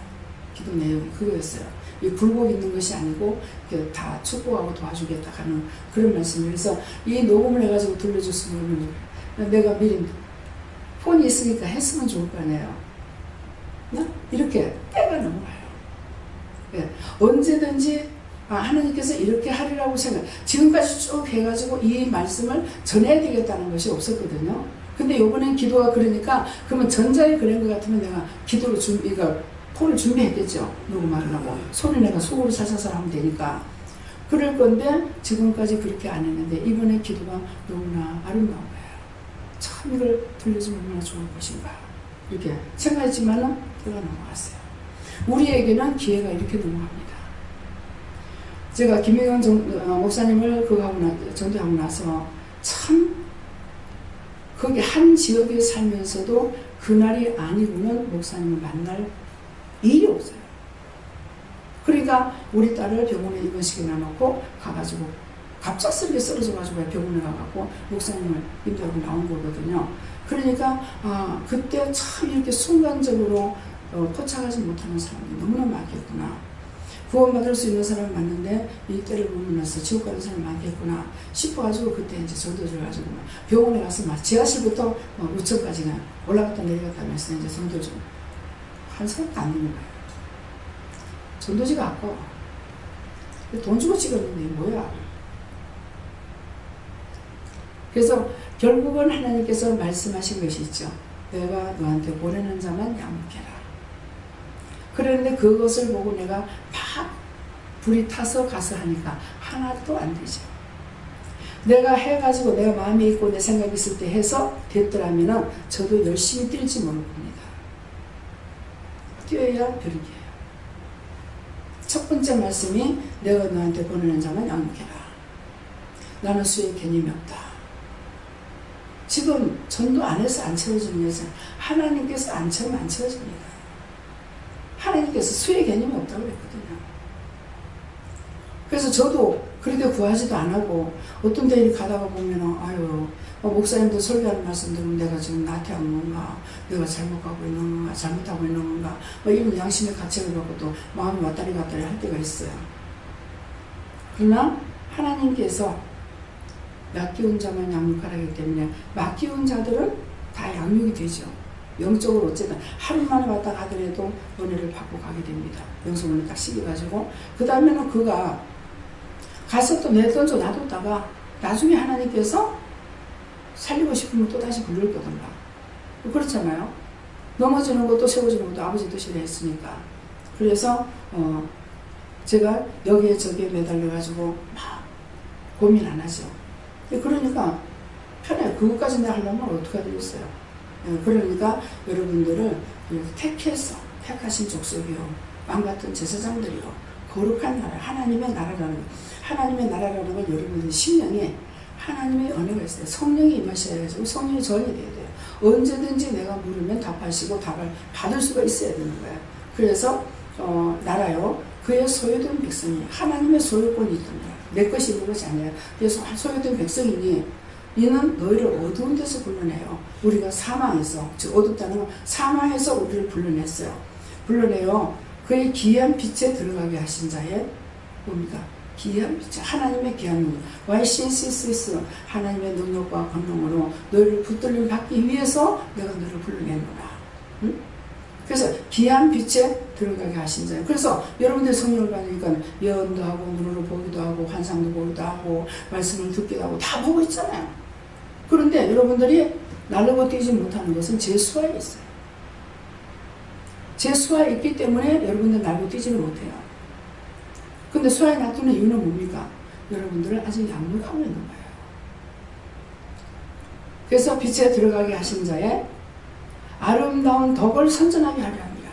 기도 내용이 그거였어요. 이 굴곡 있는 것이 아니고 다 축복하고 도와주겠다 하는 그런 말씀을. 그래서 이 녹음을 해가지고 들려줬으면 내가 미리 폰이 있으니까 했으면 좋을 거 아니에요. 이렇게 때가 넘어가요. 네. 언제든지 하나님께서 이렇게 하리라고 생각. 지금까지 쭉 해가지고 이 말씀을 전해야 되겠다는 것이 없었거든요. 근데 요번엔 기도가 그러니까 그러면 전자에 그런 것 같으면 내가 기도로 폰을 준비했겠죠. 녹음하려고. 손을 내가 속으로 살살 하면 되니까. 그럴 건데 지금까지 그렇게 안 했는데 이번에 기도가 너무나 아름다운 거예요. 참 이걸 들려주면 얼마나 좋을 것인가. 이렇게 생각했지만은 때가 넘어갔어요. 우리에게는 기회가 이렇게 넘어갑니다. 제가 김혜경 목사님을 전도하고 나서 참 거기 한 지역에 살면서도 그날이 아니고는 목사님을 만날 일이 없어요. 그러니까 우리 딸을 병원에 입원시켜 놓고 가가지고 갑작스럽게 쓰러져가지고 병원에 가갖고 목사님을 인도하고 나온 거거든요. 그러니까 그때 참 이렇게 순간적으로 포착하지 못하는 사람이 너무나 많겠구나. 구원받을 수 있는 사람이 많은데 이 때를 못 만나서 지옥 가는 사람이 많겠구나 싶어가지고 그때 이제 전도를 가지고 병원에 가서 막 지하실부터 우측까지 올라갔다 내려갔다 하면서 이제 전도 좀 한 사람도 안 되는 거예요. 전도지가 아까워. 돈 주고 찍었는데 뭐야. 그래서 결국은 하나님께서 말씀하신 것이 있죠. 내가 너한테 보내는 자만 양육해라. 그런데 그것을 보고 내가 막 불이 타서 가서 하니까 하나도 안 되죠. 내가 해가지고 내가 마음에 있고 내 생각이 있을 때 해서 됐더라면 저도 열심히 뛸지 모를 겁니다. 뛰어야 별이에요. 첫 번째 말씀이 내가 너한테 보내는 자만 양육해라. 나는 수의 개념이 없다. 지금 전도 안 해서 안 채워지는 여자 하나님께서 안 채우면 안 채워집니다. 하나님께서 수의 개념이 없다고 그랬거든요. 그래서 저도 그런데 구하지도 안 하고 어떤 데 가다가 보면은 아유 목사님도 설교하는 말씀 들으면 내가 지금 나태한 건가, 내가 잘못 가고 있는 건가, 잘못하고 있는 건가, 이런 양심의 가책을 받고 또 마음이 왔다리 갔다리 할 때가 있어요. 그러나 하나님께서 맡기운 자만 양육하라기 때문에 맡기운 자들은 다 양육이 되죠. 영적으로 어쨌든 하루 만에 왔다 가더라도 은혜를 받고 가게 됩니다. 영성을 딱 시켜가지고 그 다음에는 그가 가서 또 내 던져 놔뒀다가 나중에 하나님께서 살리고 싶으면 또 다시 부를 거든가. 그렇잖아요. 넘어지는 것도 세워지는 것도 아버지 뜻이라 했으니까. 그래서 제가 여기에 저기에 매달려가지고 막 고민 안 하죠. 그러니까 편해요. 그것까지 내가 하려면 어떻게 되겠어요. 그러니까 여러분들을 택해서 택하신 족속이요, 왕같은 제사장들이요, 거룩한 나라, 하나님의 나라라는 것. 하나님의 나라라는 건 여러분들 심령에 하나님의 은혜가 있어요. 성령이 임하셔야 가지고 성령이 전이 돼야 돼요. 언제든지 내가 물으면 답하시고 답을 받을 수가 있어야 되는 거예요. 그래서 나라요, 그의 소유된 백성이 하나님의 소유권이 있답니다. 내 것이 있는 것이 아니라 그래서 소유된 백성이니 이는 너희를 어두운 데서 불러내요. 우리가 사망에서, 즉 어둡다는 건 사망에서 우리를 불러냈어요. 불러내요. 그의 기이한 빛에 들어가게 하신 자의 뭡니까? 기이한 빛, 하나님의 기이한 능 YCCS, 하나님의 능력과 권능으로 너희를 붙들림 받기 위해서 내가 너희를 불러내는구나. 응? 그래서 기이한 빛에 들어가게 하신 자예요. 그래서 여러분들 성령을 받으니까 예언도 하고 눈으로 보기도 하고 환상도 보기도 하고 말씀을 듣기도 하고 다 보고 있잖아요. 그런데 여러분들이 날르고 뛰지 못하는 것은 제 수하에 있어요. 제 수하에 있기 때문에 여러분들 날고 뛰지를 못해요. 근데 수하에 놔두는 이유는 뭡니까? 여러분들을 아직 양육하고 있는 거예요. 그래서 빛에 들어가게 하신 자의 아름다운 덕을 선전하게 하려 합니다.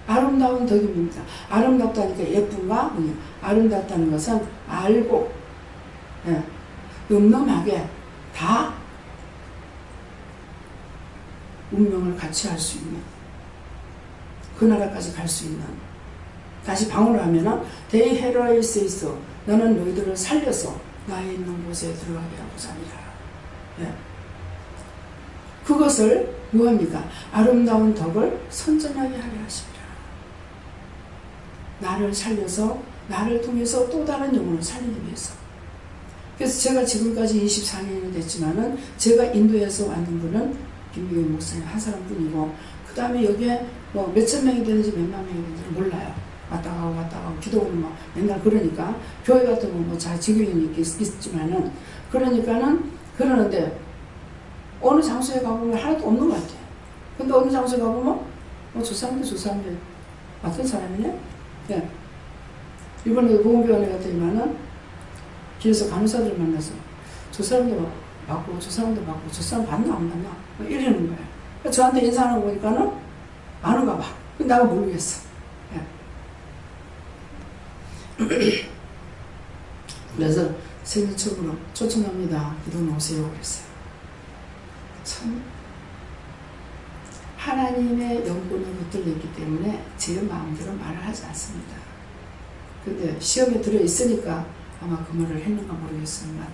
아름다운 덕입니다. 아름답다니까 예쁜가? 아름답다는 것은 알고, 늠름하게 다 운명을 같이 할 수 있는, 그 나라까지 갈 수 있는. 다시 방언을 하면은 They heroes 있어. 너는 너희들을 살려서 나의 있는 곳에 들어가게 하고자 합니다. 그것을 뭐합니까? 아름다운 덕을 선전하게 하려 하십니다. 나를 살려서, 나를 통해서 또 다른 영혼을 살리기 위해서. 그래서 제가 지금까지 24년이 됐지만은 제가 인도에서 왔는 분은 김미경 목사님 한 사람뿐이고, 그 다음에 여기에 뭐 몇천 명이 되는지 몇만 명이 되는지 몰라요. 왔다 가고 기도는 뭐 맨날 그러니까 교회 같은 건 뭐 잘 지금은 있지만은 그러니까는 그러는데 어느 장소에 가보면 하나도 없는 것 같아요. 근데 어느 장소에 가보면 저 사람들 어떤 사람이냐? 예. 이번에 보건병원에 갔더니만은 길에서 간호사들을 만나서 저 사람도 맞고 저 사람도 맞고 저 사람 맞나 안 맞나 이러는 거예요. 그러니까 저한테 인사하는 거 보니까는 아는가 봐. 근데 내가 모르겠어. 그래서 생일 처음으로 초청합니다. 기도는 오세요. 그랬어요. 참 하나님의 영권을 붙들렸기 때문에 제 마음대로 말을 하지 않습니다. 근데 시험에 들어있으니까 아마 그 말을 했는가 모르겠습니다.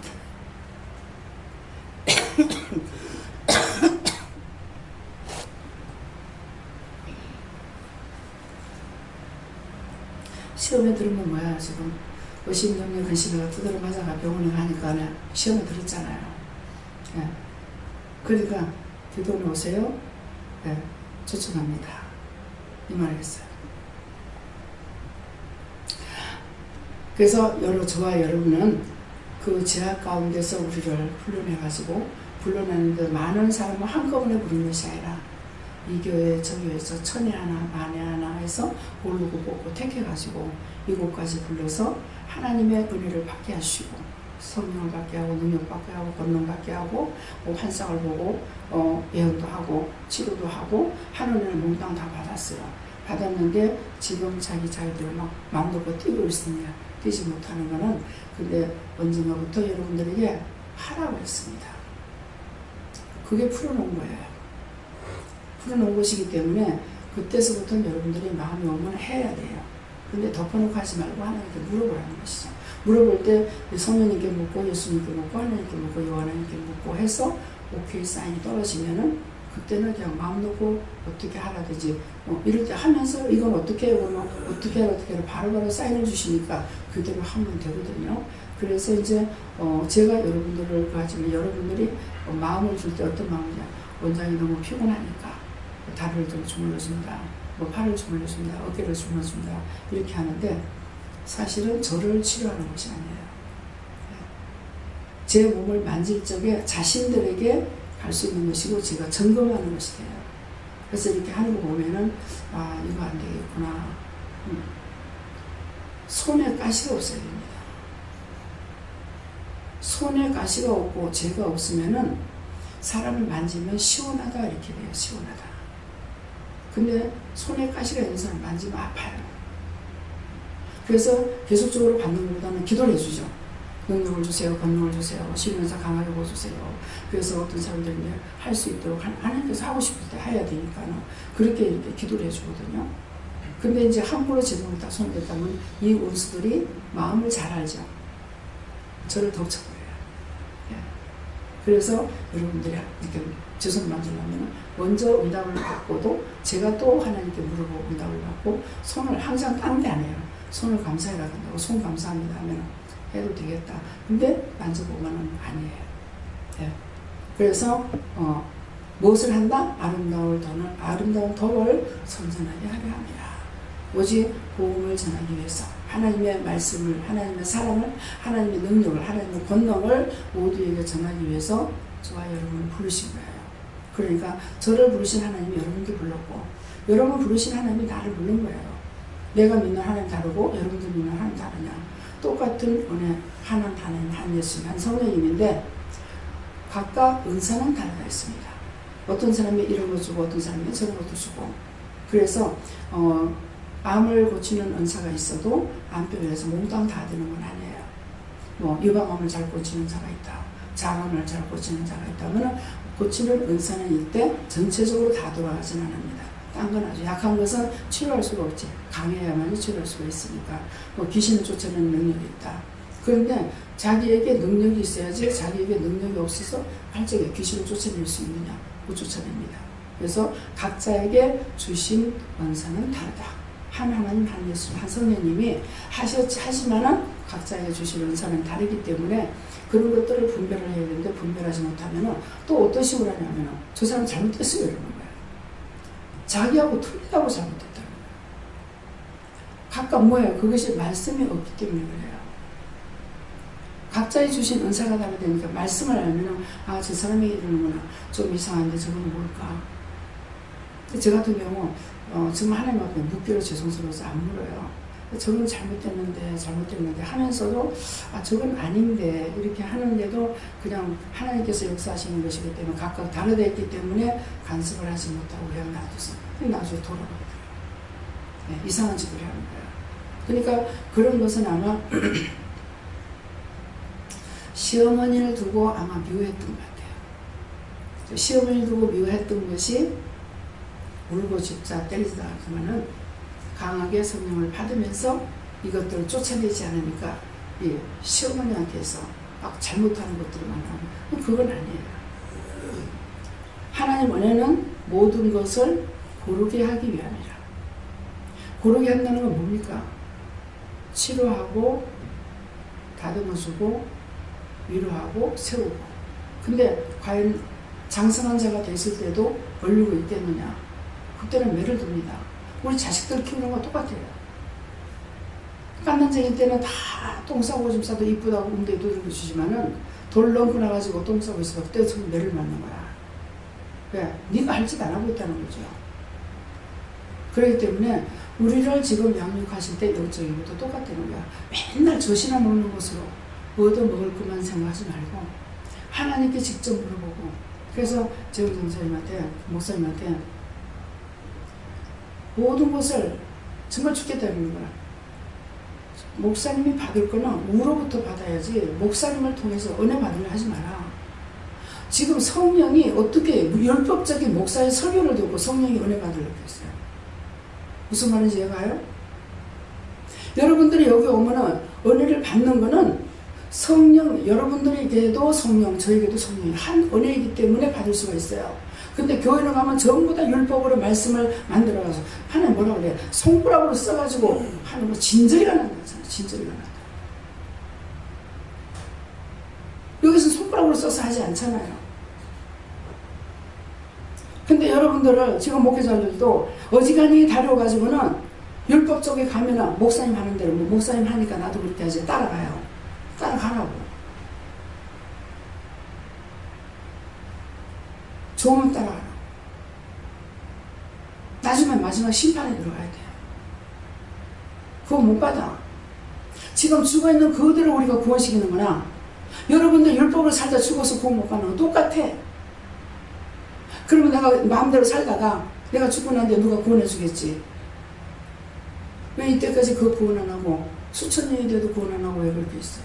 시험에 들으면 뭐야, 지금 의심정리 근심을 두드려 맞아가 병원에 가니까 시험에 들었잖아요. 예. 그러니까 기도는 오세요. 예. 초청합니다. 이 말을 했어요. 그래서 저와 여러분은 그 제약 가운데서 우리를 훈련해가지고 불러내는데 많은 사람을 한꺼번에 부르는 것이 아니라 이 교회 저 교회에서 천에 하나 만에 하나 해서 고르고 뽑고 택해가지고 이곳까지 불러서 하나님의 은혜를 받게 하시고 성령을 받게 하고 능력 받게 하고 권능 받게 하고 환상을 보고 예언도 하고 치료도 하고 하는 은혜를 몽땅 다 받았어요. 받았는데 지금 자기들 막 마음 놓고 뛰고 있습니다. 뛰지 못하는 거는 근데 언젠가부터 여러분들에게 하라고 했습니다. 그게 풀어놓은 거예요. 풀어놓은 것이기 때문에 그때서부터는 여러분들이 마음이 오면 해야 돼요. 근데 덮어놓고 하지 말고 하나님께 물어보라는 것이죠. 물어볼 때 성령님께 묻고 예수님께 묻고 하나님께 묻고 요한님께 묻고 해서 오케이 사인이 떨어지면은 그때는 그냥 마음 놓고 어떻게 하라 되지 이럴 때 하면서 이건 어떻게 해요 그러면 어떻게 해요 바로바로 사인을 주시니까 그대로 하면 되거든요. 그래서 이제 제가 여러분들을 가지고 여러분들이 마음을 줄 때 어떤 마음이냐 원장이 너무 피곤하니까 다리를 좀 주물러준다 팔을 주물러준다 어깨를 주물러준다 이렇게 하는데 사실은 저를 치료하는 것이 아니에요. 제 몸을 만질 적에 자신들에게 갈 수 있는 것이고 제가 점검하는 것이 돼요. 그래서 이렇게 하는 거 보면은 아 이거 안 되겠구나. 손에 가시가 없어야 됩니다. 손에 가시가 없고 제가 없으면은 사람을 만지면 시원하다 이렇게 돼요. 시원하다. 근데 손에 가시가 있는 사람 만지면 아파요. 그래서 계속적으로 받는 것보다는 기도를 해주죠. 능력을 주세요. 권능을 주세요. 쉬면서 강하게 보여주세요. 그래서 어떤 사람들이 할 수 있도록 하나님께서 하고 싶을 때 해야 되니까는 그렇게 이렇게 기도를 해주거든요. 근데 이제 함부로 제 몸을 다 손에 댔다면 이 원수들이 마음을 잘 알죠. 저를 덮쳐버려요. 예. 그래서 여러분들이 이렇게 제 손을 만지려면 먼저 응답을 받고도 제가 또 하나님께 물어보고 응답을 받고 손을 항상 딴 데 안 해요. 손을 감사해라 한다고 손 감사합니다 하면 해도 되겠다. 근데 만져보면은 아니에요. 예. 그래서 무엇을 한다? 아름다운 덕을 선전하게 하려 합니다. 오직 복음을 전하기 위해서 하나님의 말씀을 하나님의 사랑을 하나님의 능력을 하나님의 권능을 모두에게 전하기 위해서 저와 여러분을 부르신 거예요. 그러니까 저를 부르신 하나님이 여러분께 불렀고 여러분 부르신 하나님이 나를 부른 거예요. 내가 믿는 하나님 다르고 여러분들 믿는 하나님 다르냐. 똑같은 은혜 하나님 한 예수님 한 성령님인데 각각 은사는 다르다 했습니다. 어떤 사람이 이런 거 주고 어떤 사람이 저런 것도 주고 그래서 암을 고치는 은사가 있어도 암병에서 몽땅 다 되는 건 아니에요. 뭐 유방암을 잘 고치는 자가 있다. 장암을 잘 고치는 자가 있다. 그러면 고치는 은사는 이때 전체적으로 다 돌아가지는 않습니다. 딴 건 아주 약한 것은 치료할 수가 없지. 강해야만이 치료할 수가 있으니까. 뭐 귀신을 쫓아내는 능력이 있다. 그런데 자기에게 능력이 있어야지 자기에게 능력이 없어서 발작에 귀신을 쫓아낼 수 있느냐? 못 쫓아냅니다. 그래서 각자에게 주신 은사는 다르다. 한 하나님, 한 예수, 한 성령님이 하지만은 각자에게 주신 은사는 다르기 때문에 그런 것들을 분별을 해야 되는데 분별하지 못하면은 또 어떤 식으로 하냐면은 저 사람 잘못됐어요 이러는 거예요. 자기하고 틀리다고 잘못했다는 거예요. 각각 뭐예요? 그것이 말씀이 없기 때문에 그래요. 각자의 주신 은사가 다르다니까 말씀을 알면은 아, 저 사람이 이러는구나. 좀 이상한데 저건 뭘까? 저 같은 경우 정말 하나님 앞에 묵기로 죄송스러워서 안 물어요. 저건 잘못됐는데 하면서도 아 저건 아닌데 이렇게 하는데도 그냥 하나님께서 역사하시는 것이기 때문에 각각 다르다 했기 때문에 간섭을 하지 못하고 그냥 놔둬서 나중에 돌아가더라고요. 네, 이상한 짓을 하는 거예요. 그러니까 그런 것은 아마 시어머니를 두고 아마 미워했던 것 같아요. 시어머니를 두고 미워했던 것이 울고 짖자 때리자 하면은 강하게 성령을 받으면서 이것들을 쫓아내지 않으니까 이 시어머니한테서 막 잘못하는 것들을 만나면 그건 아니에요. 하나님 은혜는 모든 것을 고르게 하기 위함이라. 고르게 한다는 건 뭡니까? 치료하고 다듬어주고 위로하고 세우고. 근데 과연 장성한 자가 됐을 때도 얼리고 있겠느냐? 그때는 매를 듭니다. 우리 자식들 키우는 거 똑같아요. 깐난쟁이 때는 다 똥 싸고 오줌 싸도 이쁘다고 웅대에 두들겨 주지만은 돌 넘고 나가지고 똥 싸고 있으면 그때 좀 매를 맞는 거야. 왜? 네가 할 짓 안 하고 있다는 거죠. 그렇기 때문에 우리를 지금 양육하실 때 영적이고도 똑같다는 거야. 맨날 젖이나 먹는 것으로 얻어 먹을 것만 생각하지 말고 하나님께 직접 물어보고. 그래서 재훈 전사님한테 목사님한테 모든 것을 정말 죽겠다는 거야. 목사님이 받을 거는 우로부터 받아야지 목사님을 통해서 은혜 받으려 하지 마라. 지금 성령이 어떻게 율법적인 목사의 설교를 듣고 성령이 은혜 받으려고 했어요. 무슨 말인지 이해가요? 여러분들이 여기 오면은 은혜를 받는 거는 성령, 여러분들에게도 성령, 저에게도 성령이 한 은혜이기 때문에 받을 수가 있어요. 근데 교회는 가면 전부 다 율법으로 말씀을 만들어가서 하나님 뭐라 그래? 손가락으로 써가지고 하는 거 진저리가 난다잖아요. 진저리가 난다. 여기서 손가락으로 써서 하지 않잖아요. 근데 여러분들을 지금 목회자들도 어지간히 다뤄가지고는 율법 쪽에 가면은 목사님 하는 대로 뭐 목사님 하니까 나도 그렇게 하지 따라가요. 따라가라고. 좋으면 따라가라고. 나중에 마지막 심판에 들어가야 돼요. 그거 못 받아. 지금 죽어있는 그대로 우리가 구원시키는 거나 여러분들 율법을 살다 죽어서 구원 못 받는 거 똑같아. 그러면 내가 마음대로 살다가 내가 죽고 난 뒤에 누가 구원해 주겠지. 왜 이때까지 그 구원 안 하고 수천 년이 돼도 구원 안 하고 왜 그렇게 있어요?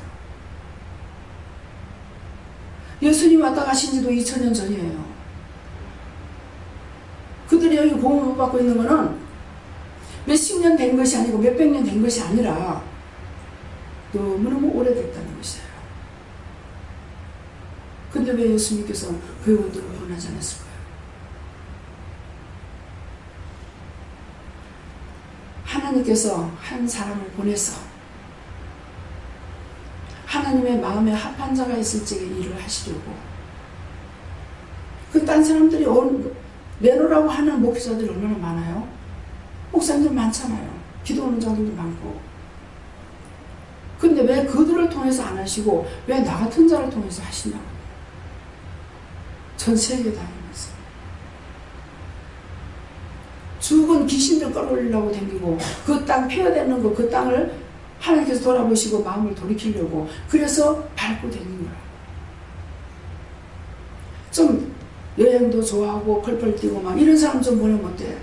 예수님 왔다 가신 지도 2000년 전이에요. 그들이 여기 구원 못 받고 있는 거는 몇십 년 된 것이 아니고 몇백 년 된 것이 아니라 너무너무 오래됐다는 것이에요. 근데 왜 예수님께서 그 영혼들을 구원하지 않았을까요? 하나님께서 한 사람을 보내서 하나님의 마음에 합한 자가 있을 적에 일을 하시려고. 그 딴 사람들이 내놓으라고 하는 목사들이 얼마나 많아요? 목사님들 많잖아요. 기도하는 자들도 많고. 근데 왜 그들을 통해서 안 하시고 왜 나 같은 자를 통해서 하시냐고. 전 세계 다니면서 죽은 귀신들 끌어올리려고 댕기고 그 땅 폐허되는 거 그 땅을 하나님께서 돌아보시고 마음을 돌이키려고 그래서 밟고 다니는 거야. 좀 여행도 좋아하고 펄펄 뛰고 막 이런 사람 좀 보내면 어때?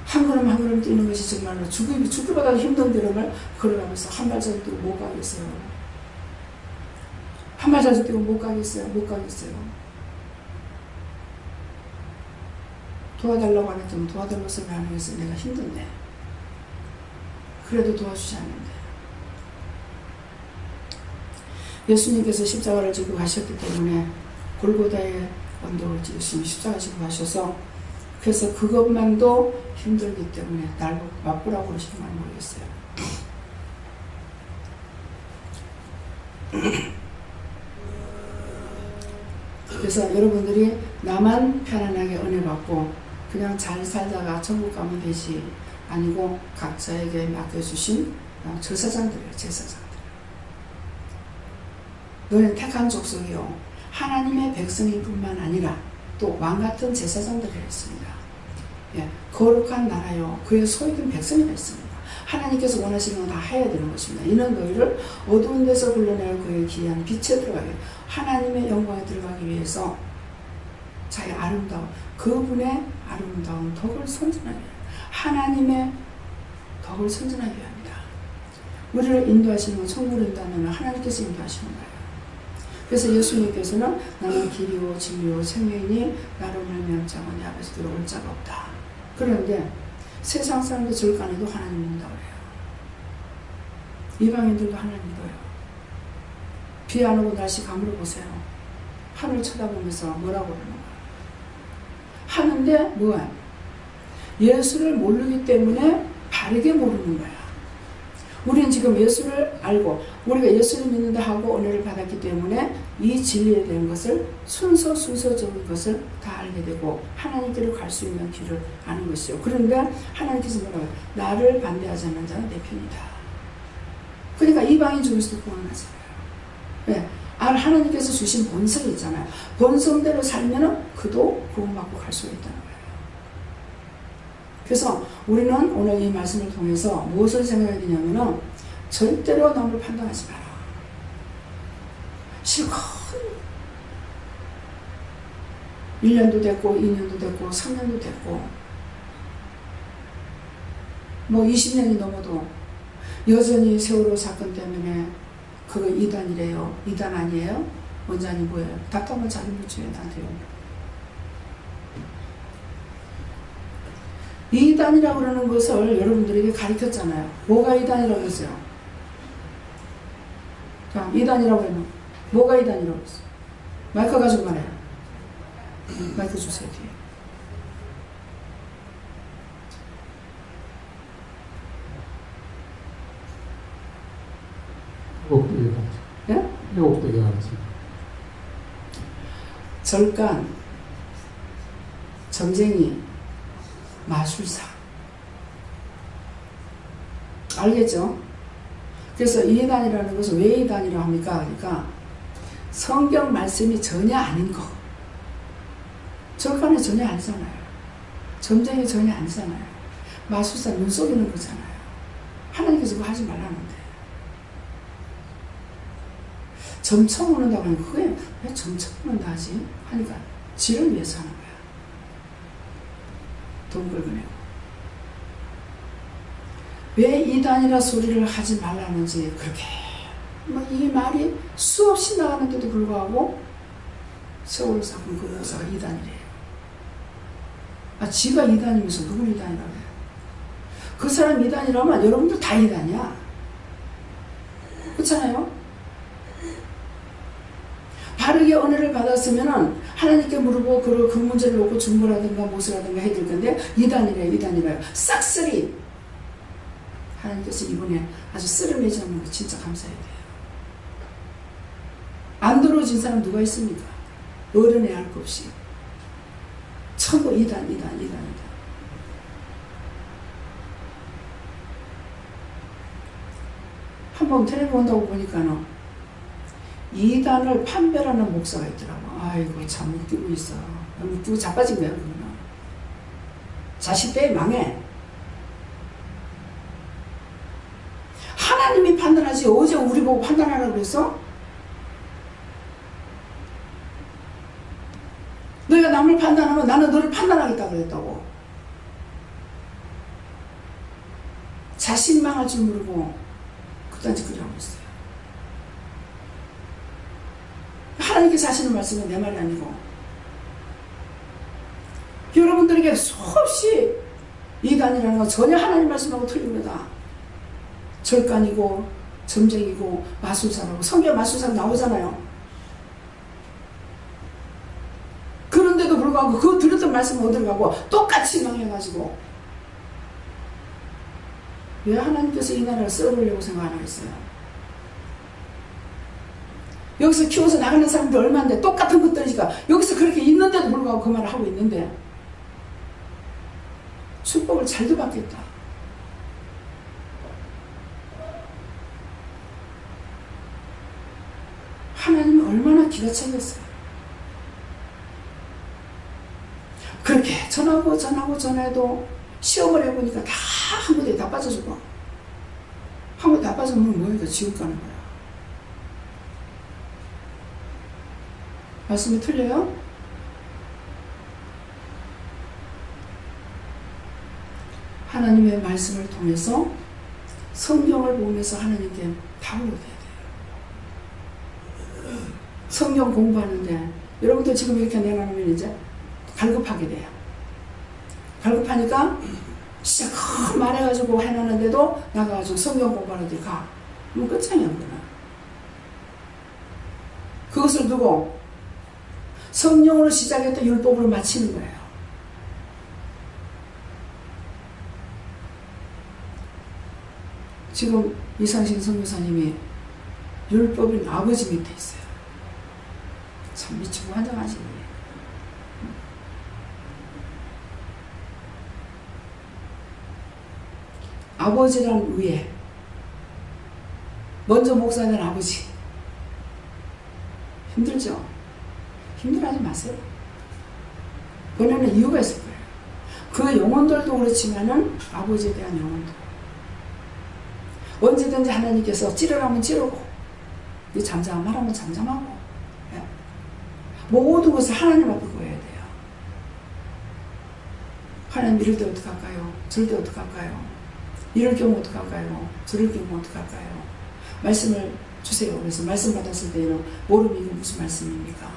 한 걸음 한 걸음 뛰는 것이 정말로 죽기보다 힘든 데를 걸어가면서 한 발자국 뛰고 못 가겠어요. 한 발자국 뛰고 못 가겠어요. 못 가겠어요. 도와달라고 안 했더니 도와달라고 소리 안 하겠어요. 내가 힘든데. 그래도 도와주지 않는데. 예수님께서 십자가를 지고 가셨기 때문에 골고다의 언덕을 예수님이 십자가 지고 가셔서 그래서 그것만도 힘들기 때문에 날 맛보라고 그러시는 말 모르겠어요. 그래서 여러분들이 나만 편안하게 은혜 받고 그냥 잘 살다가 천국 가면 되지 아니고 각자에게 맡겨주신 제사장들이에요. 제사장들. 너희는 택한 족속이요 하나님의 백성일 뿐만 아니라 또 왕같은 제사장들이 있습니다. 예, 거룩한 나라요 그의 소유된 백성이 있습니다. 하나님께서 원하시는 건 다 해야 되는 것입니다. 이는 너희를 어두운 데서 불러내어 그의 귀한 빛에 들어가게 하나님의 영광에 들어가기 위해서 자기 아름다운 그분의 아름다운 덕을 선전하기 위해 하나님의 덕을 선전하기 위함이다. 우리를 인도하시는 건 천국을 인도하는 하나님께서 인도하시는 거예요. 그래서 예수님께서는 나는 길이요 진리요 생명이니 나로 말미암지 않고 내 앞에서 들어올 자가 없다. 그런데 세상 사람들 절간에도 하나님 믿는다고 해요. 이방인들도 하나님 믿어요. 비 안 오고 날씨 가물어 보세요. 하늘 쳐다보면서 뭐라고 그러는 거야. 하는데 뭐야? 예수를 모르기 때문에 바르게 모르는 거야. 우리는 지금 예수를 알고 우리가 예수를 믿는다 하고 은혜를 받았기 때문에 이 진리에 대한 것을 순서적인 것을 다 알게 되고 하나님께로 갈 수 있는 길을 아는 것이죠. 그런데 하나님께서 뭐라고요? 나를 반대하지 않는 자는 내 편이다. 그러니까 이방인 중에서도 구원하잖아요. 왜? 하나님께서 주신 본성이 있잖아요. 본성대로 살면은 그도 구원받고 갈 수가 있다는 거예요. 그래서 우리는 오늘 이 말씀을 통해서 무엇을 생각해야 되냐면은 절대로 남을 판단하지 마라. 실컷 1년도 됐고 2년도 됐고 3년도 됐고 뭐 20년이 넘어도 여전히 세월호 사건 때문에 그거 이단이래요. 이단 아니에요? 원장님 뭐예요? 답답한 자기 묻혀요 나한테요. 이단이라고 그러는 것을 여러분들에게 가르쳤잖아요. 뭐가 이단이라고 했어요? 자, 이단이라고 하면 뭐가 이단이라고 했어요? 마이크 가지고 말해요. 마이크 주세요. 뒤에. 예? 일곱대기 하지. 절간, 점쟁이, 마술사. 알겠죠? 그래서 이단이라는 것은 왜 이단이라고 합니까? 그러니까 성경 말씀이 전혀 아닌 거. 절간이 전혀 아니잖아요. 점쟁이 전혀 아니잖아요. 마술사 눈 속이는 거잖아요. 하나님께서 그거 하지 말라는데. 점청 오는다고 하니까 그게 왜 점청 오는다 하지? 하니까 지를 위해서 하는 거야. 돈 벌어내고. 왜 이단이라 소리를 하지 말라는지 그렇게 뭐 이 말이 수없이 나가는데도 불구하고 세월호 사건 그 목사가 이단이래요. 아, 지가 이단이면서 누굴 이단이라고 해요? 그 사람 이단이라면 여러분들 다 이단이야. 그렇잖아요? 바르게 은혜를 받았으면은 하나님께 물어보고 그 문제를 놓고 중보라든가 모세라든가 해야 될 건데 이단이래요. 이단이래요. 싹쓸이 하나님께서 이번에 아주 쓰러매지 않는 거 진짜 감사해야 돼요. 안 들어진 사람 누가 있습니까? 어른애 할 것 없이 전부 이단. 한번 텔레비 본다고 보니까는 이단을 판별하는 목사가 있더라고. 아이고 참 웃기고 있어. 웃기고 자빠진 거야 그거는. 자식 때에 망해. 하나님이 판단하지 어제 우리 보고 판단하라고 그랬어? 너희가 남을 판단하면 나는 너를 판단하겠다고 그랬다고. 자신 망할 줄 모르고 그딴 짓거리 하고 있어요. 하나님께서 하시는 말씀은 내 말이 아니고 여러분들에게 수없이 이단이라는 건 전혀 하나님 말씀하고 틀린 거다. 절간이고 점쟁이고 마술사라고 성경 마술사 나오잖아요. 그런데도 불구하고 그 들었던 말씀 어디로 가고 똑같이 망해가지고 왜 하나님께서 이 나라를 썰어보려고 생각 안 하겠어요? 여기서 키워서 나가는 사람들 얼마인데 똑같은 것들이니까 여기서 그렇게 있는데도 불구하고 그 말을 하고 있는데 축복을 잘도 받겠다. 하나님은 얼마나 기가 차겠어요. 그렇게 전화해도 시험을 해보니까 다 한 군데 다 빠져주고 한 군데 다 빠져주면 뭐니까 지옥 가는 거야. 말씀이 틀려요? 하나님의 말씀을 통해서 성경을 보면서 하나님께 답을 얻어야 돼요. 성경 공부하는데 여러분들 지금 이렇게 내놔놓으면 이제 갈급하게 돼요. 갈급하니까 진짜 큰 말해가지고 해놨는데도 나가가지고 성경 공부하는 데 가. 그럼 끝장이야. 그것을 두고 성령으로 시작했던 율법으로 마치는 거예요. 지금 이상신 선교사님이 율법인 아버지 밑에 있어요. 참 미치고 환장하지. 아버지란 위에 먼저 목사는 아버지. 힘들죠? 힘들어하지 마세요. 그거는 이유가 있을 거예요. 그 영혼들도 그렇지만은 아버지에 대한 영혼도 언제든지 하나님께서 찌르라면 찌르고 잠잠하라면 잠잠하고 모든 것을 하나님 앞에 구해야 돼요. 하나님 이럴 때 어떡할까요? 저럴 때 어떡할까요? 이럴 경우 어떡할까요? 저럴 경우 어떡할까요? 말씀을 주세요. 그래서 말씀 받았을 때는 모르면 이거 무슨 말씀입니까?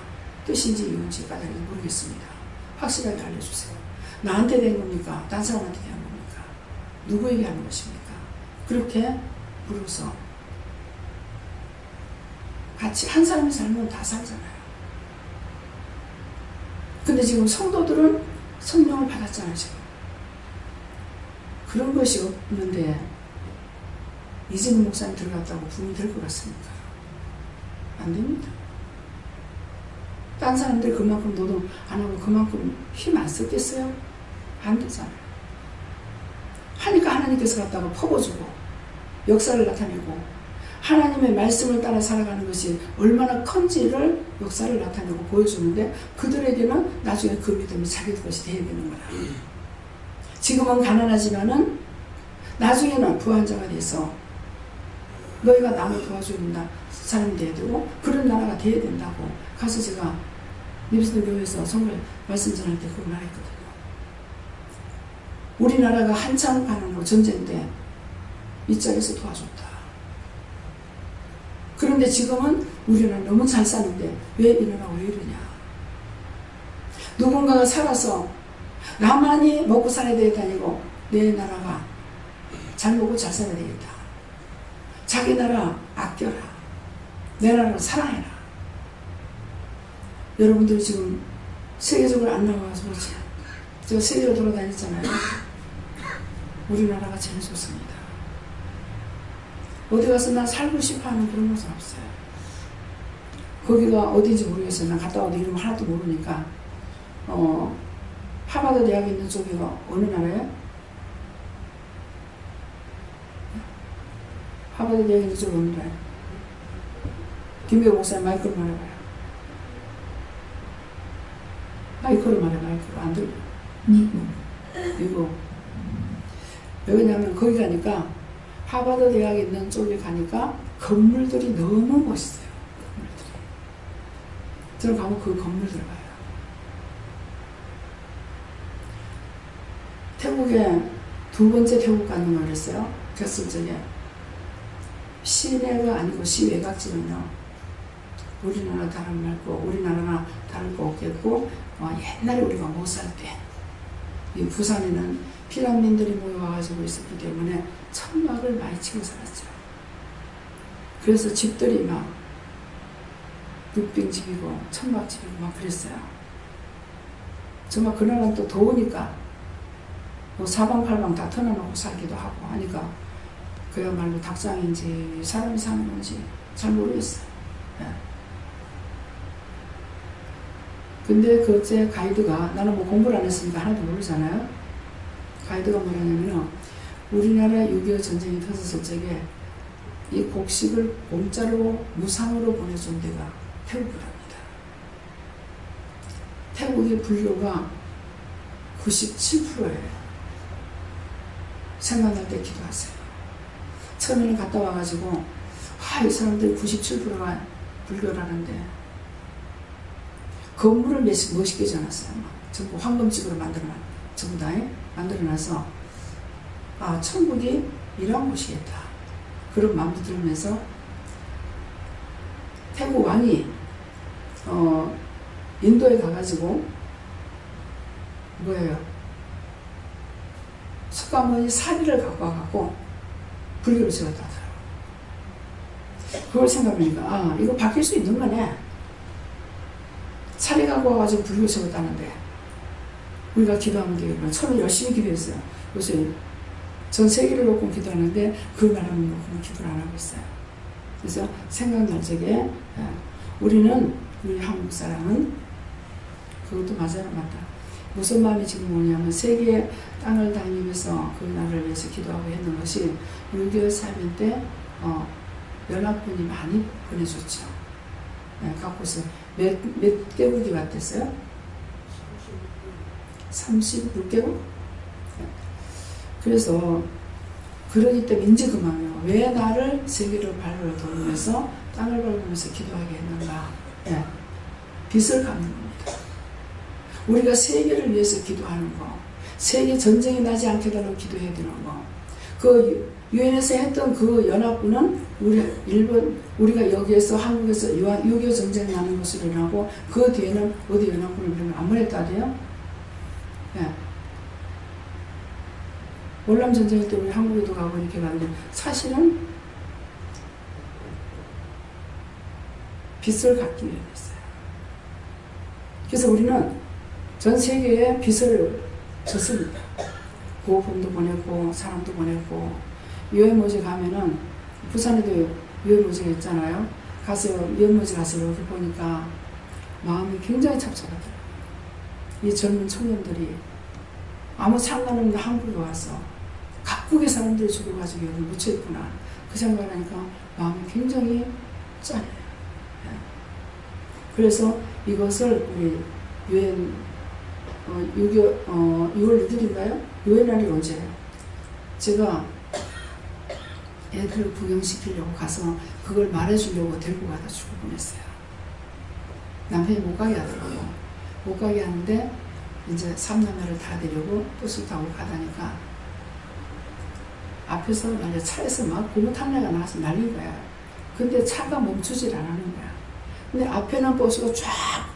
뜻인지 이유인지 까닭인지 모르겠습니다. 확실하게 알려주세요. 나한테 된 겁니까? 딴 사람한테 된 겁니까? 누구에게 하는 것입니까? 그렇게 물어서 같이 한 사람이 살면 다 살잖아요. 근데 지금 성도들은 성령을 받았잖아요. 지금 그런 것이 없는데 이재명 목사님 들어갔다고 부흥이 될 것 같습니까? 안 됩니다. 딴 사람들 그만큼 노동 안 하고 그만큼 힘 안 썼겠어요? 안 되잖아요. 하니까 하나님께서 갖다가 퍼부어주고 역사를 나타내고 하나님의 말씀을 따라 살아가는 것이 얼마나 큰지를 역사를 나타내고 보여주는데 그들에게는 나중에 그 믿음이 자기 것이 되어야 되는 거다. 지금은 가난하지만은 나중에는 부한 자가 돼서 너희가 남을 도와주는 사람이 되어야 되고 그런 나라가 되어야 된다고 가서 제가 리브스턴 교회에서 성경 말씀 전할 때 그걸 말했거든요. 우리나라가 한참 가난하고 전쟁 때 이쪽에서 도와줬다. 그런데 지금은 우리나라 너무 잘 사는데 왜 이러나 왜 이러냐. 누군가가 살아서 나만이 먹고 살아야 되겠다니고 내 나라가 잘 먹고 잘 살아야 되겠다. 자기 나라 아껴라. 내 나라를 사랑해라. 여러분들 지금 세계적으로 안 나가서 그렇지. 제가 세계로 돌아다녔잖아요. 우리나라가 제일 좋습니다. 어디 가서 나 살고 싶어 하는 그런 것은 없어요. 거기가 어딘지 모르겠어요. 난 갔다 와도 이름 하나도 모르니까. 하버드 대학에 있는 쪽이가 어느 나라예요? 하버드 대학에 있는 쪽이 어느 나라예요? 김배우 목사님 마이크로 말해봐요. 마이크로 말해, 마이크로. 안 들려. 미국. 왜 그러냐면 거기 가니까 하버드 대학에 있는 쪽에 가니까 건물들이 너무 멋있어요. 건물들이. 들어가면 그 건물 들어가요. 태국에 두 번째 태국 가는 걸 했어요. 그랬을 적에 시내가 아니고 시외곽지는요. 우리나라 다른 말고 우리나라나 다를 거 없겠고 옛날에 우리가 못 살 때 이 부산에는 피난민들이 모여와가지고 있었기 때문에 천막을 많이 치고 살았죠. 그래서 집들이 막 육빙집이고 천막집이고 막 그랬어요. 정말 그날은 또 더우니까 뭐 사방팔방 다 털어놓고 살기도 하고 하니까 그야말로 닭장인지 사람이 사는 건지 잘 모르겠어요. 네. 근데 그때 가이드가 나는 뭐 공부를 안 했으니까 하나도 모르잖아요. 가이드가 뭐라냐면 우리나라 6.25 전쟁이 터졌을 적에 이 곡식을 공짜로 무상으로 보내준 데가 태국이랍니다. 태국의 불교가 97%예요. 생각날 때 기도하세요. 처음에는 갔다 와가지고 이 사람들 97%가 불교라는데 건물을 멋있게 지어놨어요. 전부 황금집으로 만들어놨, 전부 다 만들어놔서 천국이 이런 곳이겠다. 그런 마음도 들면서 태국 왕이 인도에 가가지고 뭐예요? 석가모니 사리를 갖고 와갖고 불교를 지었다 하더라고요. 그걸 생각하니까 이거 바뀔 수 있는 거네. 사리 갖고 와가지고 불교 세웠다는데 우리가 기도하면 되겠구나. 처음에 열심히 기도했어요. 요새 전 세계를 놓고 기도하는데 그 나라를 놓고는 기도를 안 하고 있어요. 그래서 생각날 적에 우리 한국 사람은 그것도 맞아요. 맞다. 무슨 마음이 지금 오냐면 세계의 땅을 다니면서 그 나라를 위해서 기도하고 했는 것이 6.25 사변 때 연합군이 많이 보내줬죠. 갖고서 몇 개국이 왔댔어요? 36개국? 그래서 그러기 때문에 인지 그만해요. 왜 나를 세계를 발로 돌면서 땅을 밟으면서 기도하게 했는가? 빚을 갚는 겁니다. 우리가 세계를 위해서 기도하는 거, 세계 전쟁이 나지 않게 달라고 기도해야 되는 거, 그 유엔에서 했던 그 연합군은 우리가 여기에서 한국에서 6.25 전쟁 나는 것을 일어나고 그 뒤에는 어디 연합군을 안 보냈다 돼요? 월남 전쟁 때 우리 한국에도 가고 이렇게 가는데 사실은 빚을 갚기 위해 했어요. 그래서 우리는 전 세계에 빚을 졌습니다. 보호품도 보냈고 사람도 보냈고 유엔모지 가면은 부산에도 유엔모지가 있잖아요. 가서 유엔모지 가서 여기 보니까 마음이 굉장히 착잡하더라고요. 이 젊은 청년들이 아무 상관없는 한국에 와서 각국의 사람들이 죽어가지고 여기 묻혀있구나 그 생각을 하니까 마음이 굉장히 짠해요. 그래서 이것을 우리 유엔 6월 6일인가요? 유엔 날이 언제예요? 제가 애들을 구경시키려고 가서 그걸 말해주려고 데리고 가다 주고 보냈어요. 남편이 못 가게 하더라고요. 못 가게 하는데 이제 3남매를 다 데리고 버스 타고 가다니까 앞에서 이제 차에서 막 고무탄내가 나와서 난린 거야. 근데 차가 멈추질 않는 거야. 근데 앞에는 버스가 쫙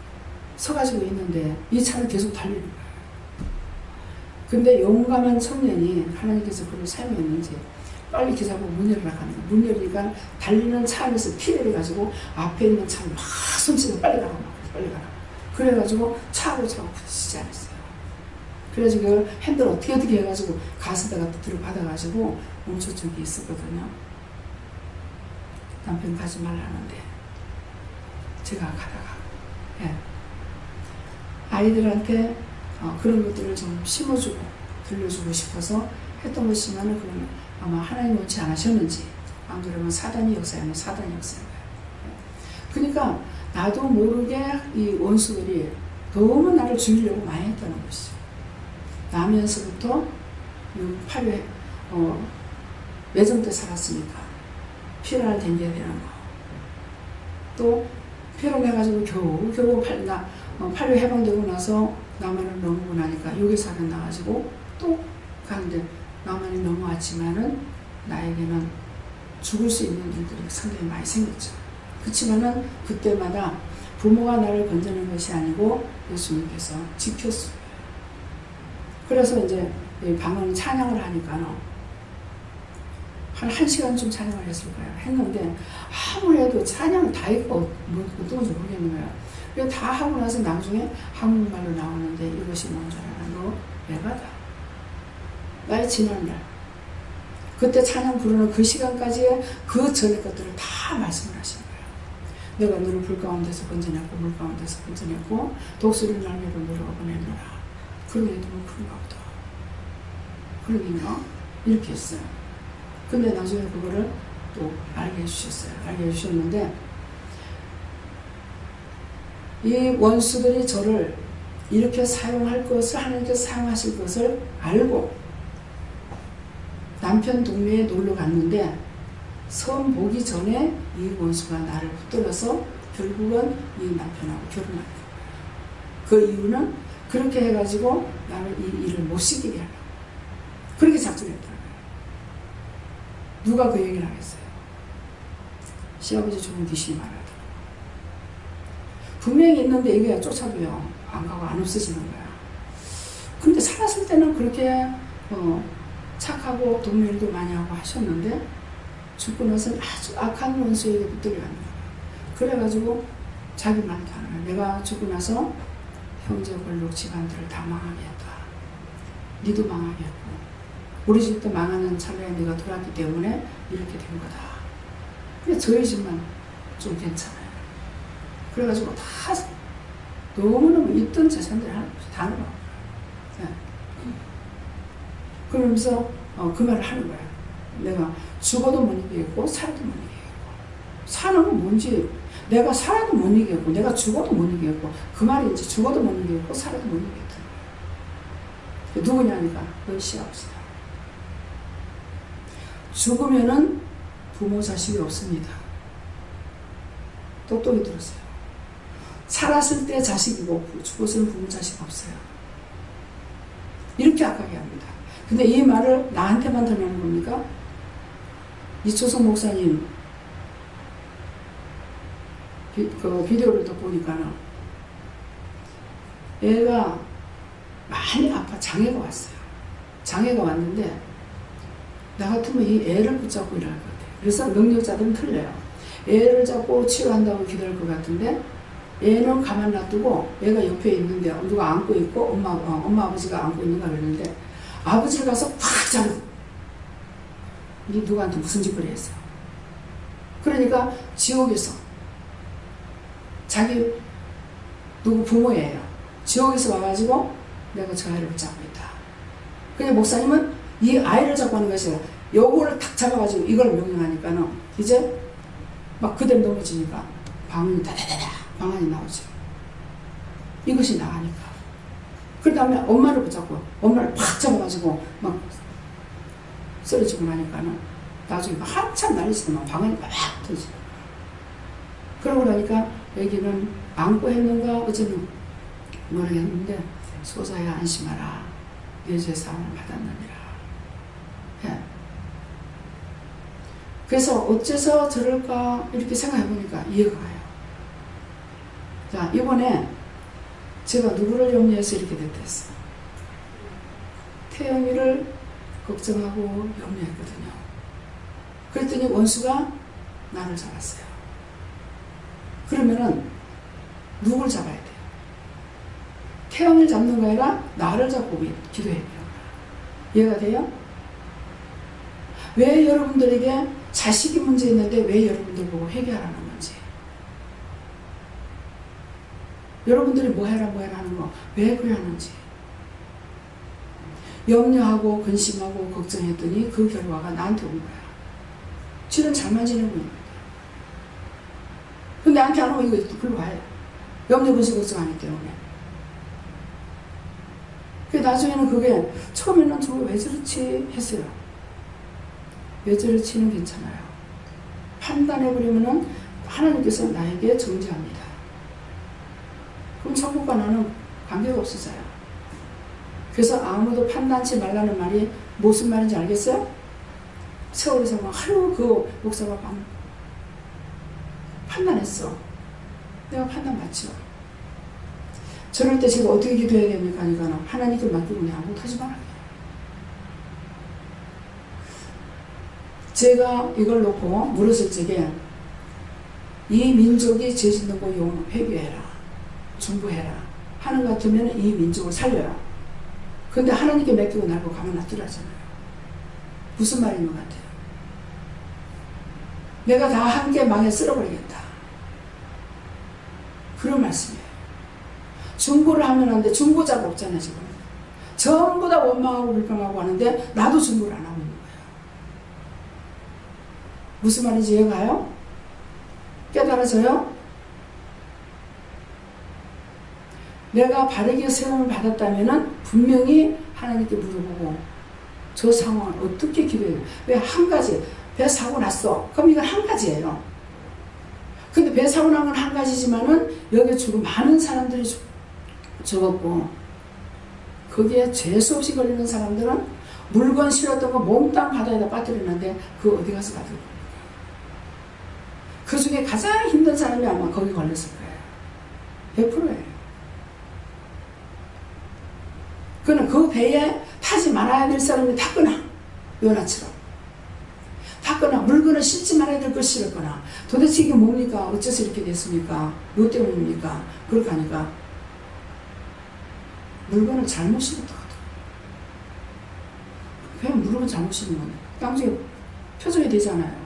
서가지고 있는데 이 차는 계속 달리는 거야. 근데 용감한 청년이 하나님께서 그를 사용했는지 빨리 기사보고 문 열으라 하는 거야. 문 열으니까 달리는 차 안에서 피를 해가지고 앞에 있는 차를 막 손치고 빨리 가라 빨리 가라. 그래가지고 차하고 부딪히지 않았어요. 그래가지고 그 핸들 어떻게 해가지고 가스다가 들어받아가지고 멈춰 적이 있었거든요. 남편 가지 말라는데 제가 가다가 아이들한테 그런 것들을 좀 심어주고 들려주고 싶어서 했던 것이지만은 그건 아마 하나님 원치 않으셨는지 안 그러면 사단이 역사하면 사단이 역사인 거예요. 그러니까 나도 모르게 이 원수들이 너무 나를 죽이려고 많이 했다는 것이죠. 나면서부터 8회 외정 때 살았으니까 피를 댕겨야 되는 거. 또 피를 내가지고 겨우 8회 해방되고 나서 남한을 넘어오고 나니까 6일 살은 나가지고 또 가는데 남한이 넘어왔지만은 나에게는 죽을 수 있는 일들이 상당히 많이 생겼죠. 그렇지만은 그때마다 부모가 나를 건져낸 것이 아니고 예수님께서 지켰어요. 그래서 이제 방언 찬양을 하니까는 한 1시간쯤 찬양을 했을 거예요. 했는데 아무래도 찬양을 다 했고 어떤지 모르겠는 거예요. 그래서 다 하고 나서 나중에 한국말로 나오는데 이것이 뭔지 알아? 너 왜 받아? 나의 지난날 그때 찬양 부르는 그 시간까지의 그 전의 것들을 다 말씀을 하신 거예요. 내가 너를 불 가운데서 건져냈고 물 가운데서 건져냈고 독수리 날개로 너를 얻어내노라. 그러니 너무 큰가 보다. 그러니까 이렇게 했어요. 근데 나중에 그거를 또 알게 해주셨어요. 알게 해주셨는데 이 원수들이 저를 이렇게 사용할 것을 하나님께서 사용하실 것을 알고 남편 동네에 놀러 갔는데 처음 보기 전에 이 원수가 나를 붙들어서 결국은 이 남편하고 결혼한 거예요. 그 이유는 그렇게 해가지고 나를 이 일을 못 시키게 하려고 그렇게 작정했다는 거예요. 누가 그 얘기를 하겠어요? 시아버지 죽은 귀신이 말하더라고요. 분명히 있는데 이게 쫓아도요 안 가고 안 없어지는 거야. 근데 살았을 때는 그렇게 착하고 동료일도 많이 하고 하셨는데 죽고 나서는 아주 악한 원수에게 붙들려갑니다. 그래가지고 자기 말도 하는 거야. 내가 죽고 나서 형제 권력 집안들을 다 망하게 했다. 니도 망하게 했고 우리 집도 망하는 찰나에 네가 돌았기 때문에 이렇게 된 거다. 근데 저희 집만 좀 괜찮아요. 그래가지고 다 너무너무 있던 재산들이 하나 다 나와. 네. 그러면서 그 말을 하는 거야. 내가 죽어도 못 이기겠고 살아도 못 이기겠고 사는 건 뭔지 내가 살아도 못 이기겠고 내가 죽어도 못 이기겠고 그 말이 이제 죽어도 못 이기겠고 살아도 못 이기겠다. 누구냐니까 너희 시아버지다. 죽으면은 부모 자식이 없습니다. 똑똑히 들었어요. 살았을 때 자식이고 죽어서는 부모 자식 없어요. 이렇게 악하게 합니다. 근데 이 말을 나한테만 전하는 겁니까? 이초성 목사님 그 비디오를 또 보니까는 애가 많이 아파 장애가 왔어요. 장애가 왔는데 나 같으면 이 애를 붙잡고 일할 것 같아요. 그래서 능력자들은 틀려요. 애를 잡고 치유한다고 기도할 것 같은데 애는 가만 놔두고 애가 옆에 있는데 누가 안고 있고 엄마 아버지가 안고 있는가 그랬는데 아버지를 가서 팍 잡고 이 누구한테 무슨 짓거리 했어. 그러니까 지옥에서 자기 누구 부모예요. 지옥에서 와가지고 내가 저 아이를 잡고 있다. 그냥 목사님은 이 아이를 잡고 하는 것이 아니라 요거를 탁 잡아가지고 이걸 명령하니까는 이제 막 그대로 넘어지니까 방언이 다다다다 방언이 나오죠. 이것이 나가니까. 그 다음에 엄마를 붙잡고 엄마를 팍 잡아가지고 막 쓰러지고 나니까는 나중에 한참 난리치더만 방언이 막 터지고. 그러고 나니까 애기는 안고 했는가 어제는 모르겠는데 소자야 안심하라. 내 죄 사함을 받았느니라. 예. 그래서 어째서 저럴까 이렇게 생각해 보니까 이해가 가요. 자, 이번에 제가 누구를 염려해서 이렇게 됐댔어요. 태영이를 걱정하고 염려했거든요. 그랬더니 원수가 나를 잡았어요. 그러면은 누굴 잡아야 돼요? 태영을 잡는 거 아니라 나를 잡고 기도해야 돼요. 이해가 돼요? 왜 여러분들에게 자식이 문제 있는데 왜 여러분들 보고 회개하라는 건지, 여러분들이 뭐 해라 하는 거 왜 그래 하는지 염려하고 근심하고 걱정했더니 그 결과가 나한테 온 거야. 쥐는 잘만 지내고 있는 거야. 근데 나한테 안 오면 이거 글로 와요. 염려 근심 걱정하기 때문에. 그 나중에는 그게 처음에는 저거 왜 저렇지 했어요. 왜 저렇지는 괜찮아요. 판단해버리면은 하나님께서 나에게 정죄합니다. 그럼 천국과 나는 관계가 없어져요. 그래서 아무도 판단치 말라는 말이 무슨 말인지 알겠어요? 세월에서 막 아유 그 목사가 판단했어. 내가 판단 맞죠. 저럴 때 제가 어떻게 기도해야 됩니까? 그러니까 하나님께 맡기고 그냥 아무것도 하지 말아요. 제가 이걸 놓고 물었을 적에 이 민족이 죄 짓는 거 회개해라, 중보해라 하는 것 같으면 이 민족을 살려요. 근데 하나님께 맡기고 나고 가만 놔두라잖아요. 무슨 말인 것 같아요? 내가 다 함께 망해 쓸어버리겠다. 그런 말씀이에요. 중보를 하면 안 돼. 중보자가 없잖아요, 지금. 전부 다 원망하고 불평하고 하는데 나도 중보를 안 하고 있는 거예요. 무슨 말인지 이해가요? 깨달아져요? 내가 바르게 세움을 받았다면 분명히 하나님께 물어보고 저 상황을 어떻게 기도해요? 왜 한 가지, 배 사고 났어. 그럼 이건 한 가지예요. 근데 배 사고 난 건 한 가지지만은 여기 죽은 많은 사람들이 죽었고 거기에 재수 없이 걸리는 사람들은 물건 실었던 거 몽땅 바다에다 빠뜨리는데 그거 어디 가서 받을 겁니까? 그 중에 가장 힘든 사람이 아마 거기 걸렸을 거예요. 100%예요. 그는 그 배에 타지 말아야 될 사람이 탔거나 요나처럼 탔거나 물건을 싣지 말아야 될 걸 실었거나 도대체 이게 뭡니까? 어째서 이렇게 됐습니까? 뭐 때문입니까? 그렇게 하니까 물건을 잘못 실었다 하더라고요. 그냥 물건을 잘못 실은 건데 나중에 표정이 되잖아요.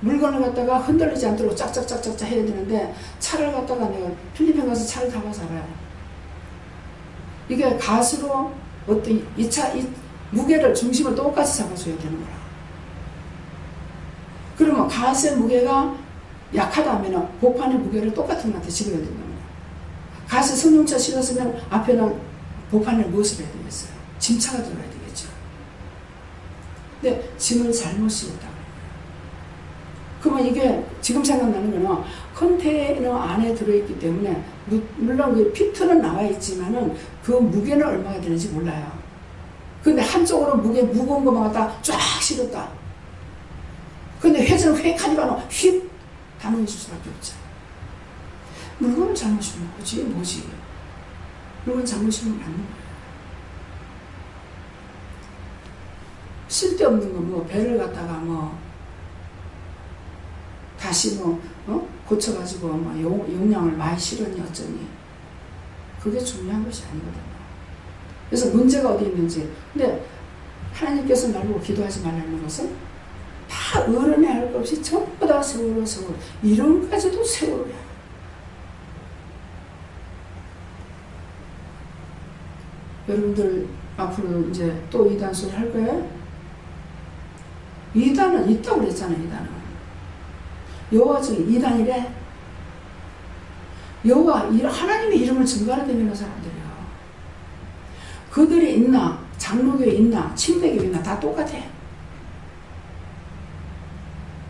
물건을 갖다가 흔들리지 않도록 짝짝짝짝짝 해야 되는데 차를 갖다가 내가 필리핀 가서 차를 타봐서 알아요. 이게 가스로 어떤 이 무게를 중심을 똑같이 잡아줘야 되는 거라. 그러면 가스의 무게가 약하다 하면 보판의 무게를 똑같은 것한테 집어야 되는 거예요. 가스 승용차 실었으면 앞에는 보판을 무엇을 해야 되겠어요? 짐차가 들어야 되겠죠. 근데 짐을 잘못 실었다. 그러면 이게 지금 생각나는 거는 컨테이너 안에 들어있기 때문에 물론 그 피트는 나와 있지만은 그 무게는 얼마가 되는지 몰라요. 근데 한쪽으로 무거운 것만 갖다 쫙 실었다. 근데 회전 휙 하니까 휙 단원이 줄 수밖에 없죠. 물건을 잘못 실은 거지 뭐지. 물건 잘못 실은 맞는 거예요. 쓸데없는 거 뭐 배를 갖다가 뭐 다시 뭐 고쳐가지고 뭐 용량을 많이 실었니 어쩌니 그게 중요한 것이 아니거든요. 그래서 문제가 어디 있는지. 근데 하나님께서 나보고 기도하지 말라는 것은 다 어른이 할 것 없이 전부 다 세월호 세월호 이름까지도 세월호야. 여러분들 앞으로 이제 또 이단 소리 할 거예요? 이단은 있다고 그랬잖아요. 이단은 여호와 중에 이단이래. 여호와 하나님의 이름을 증거하러 다니는 사람들이야. 그들이 있나 장로교에 있나 침례교에 있나 다 똑같아.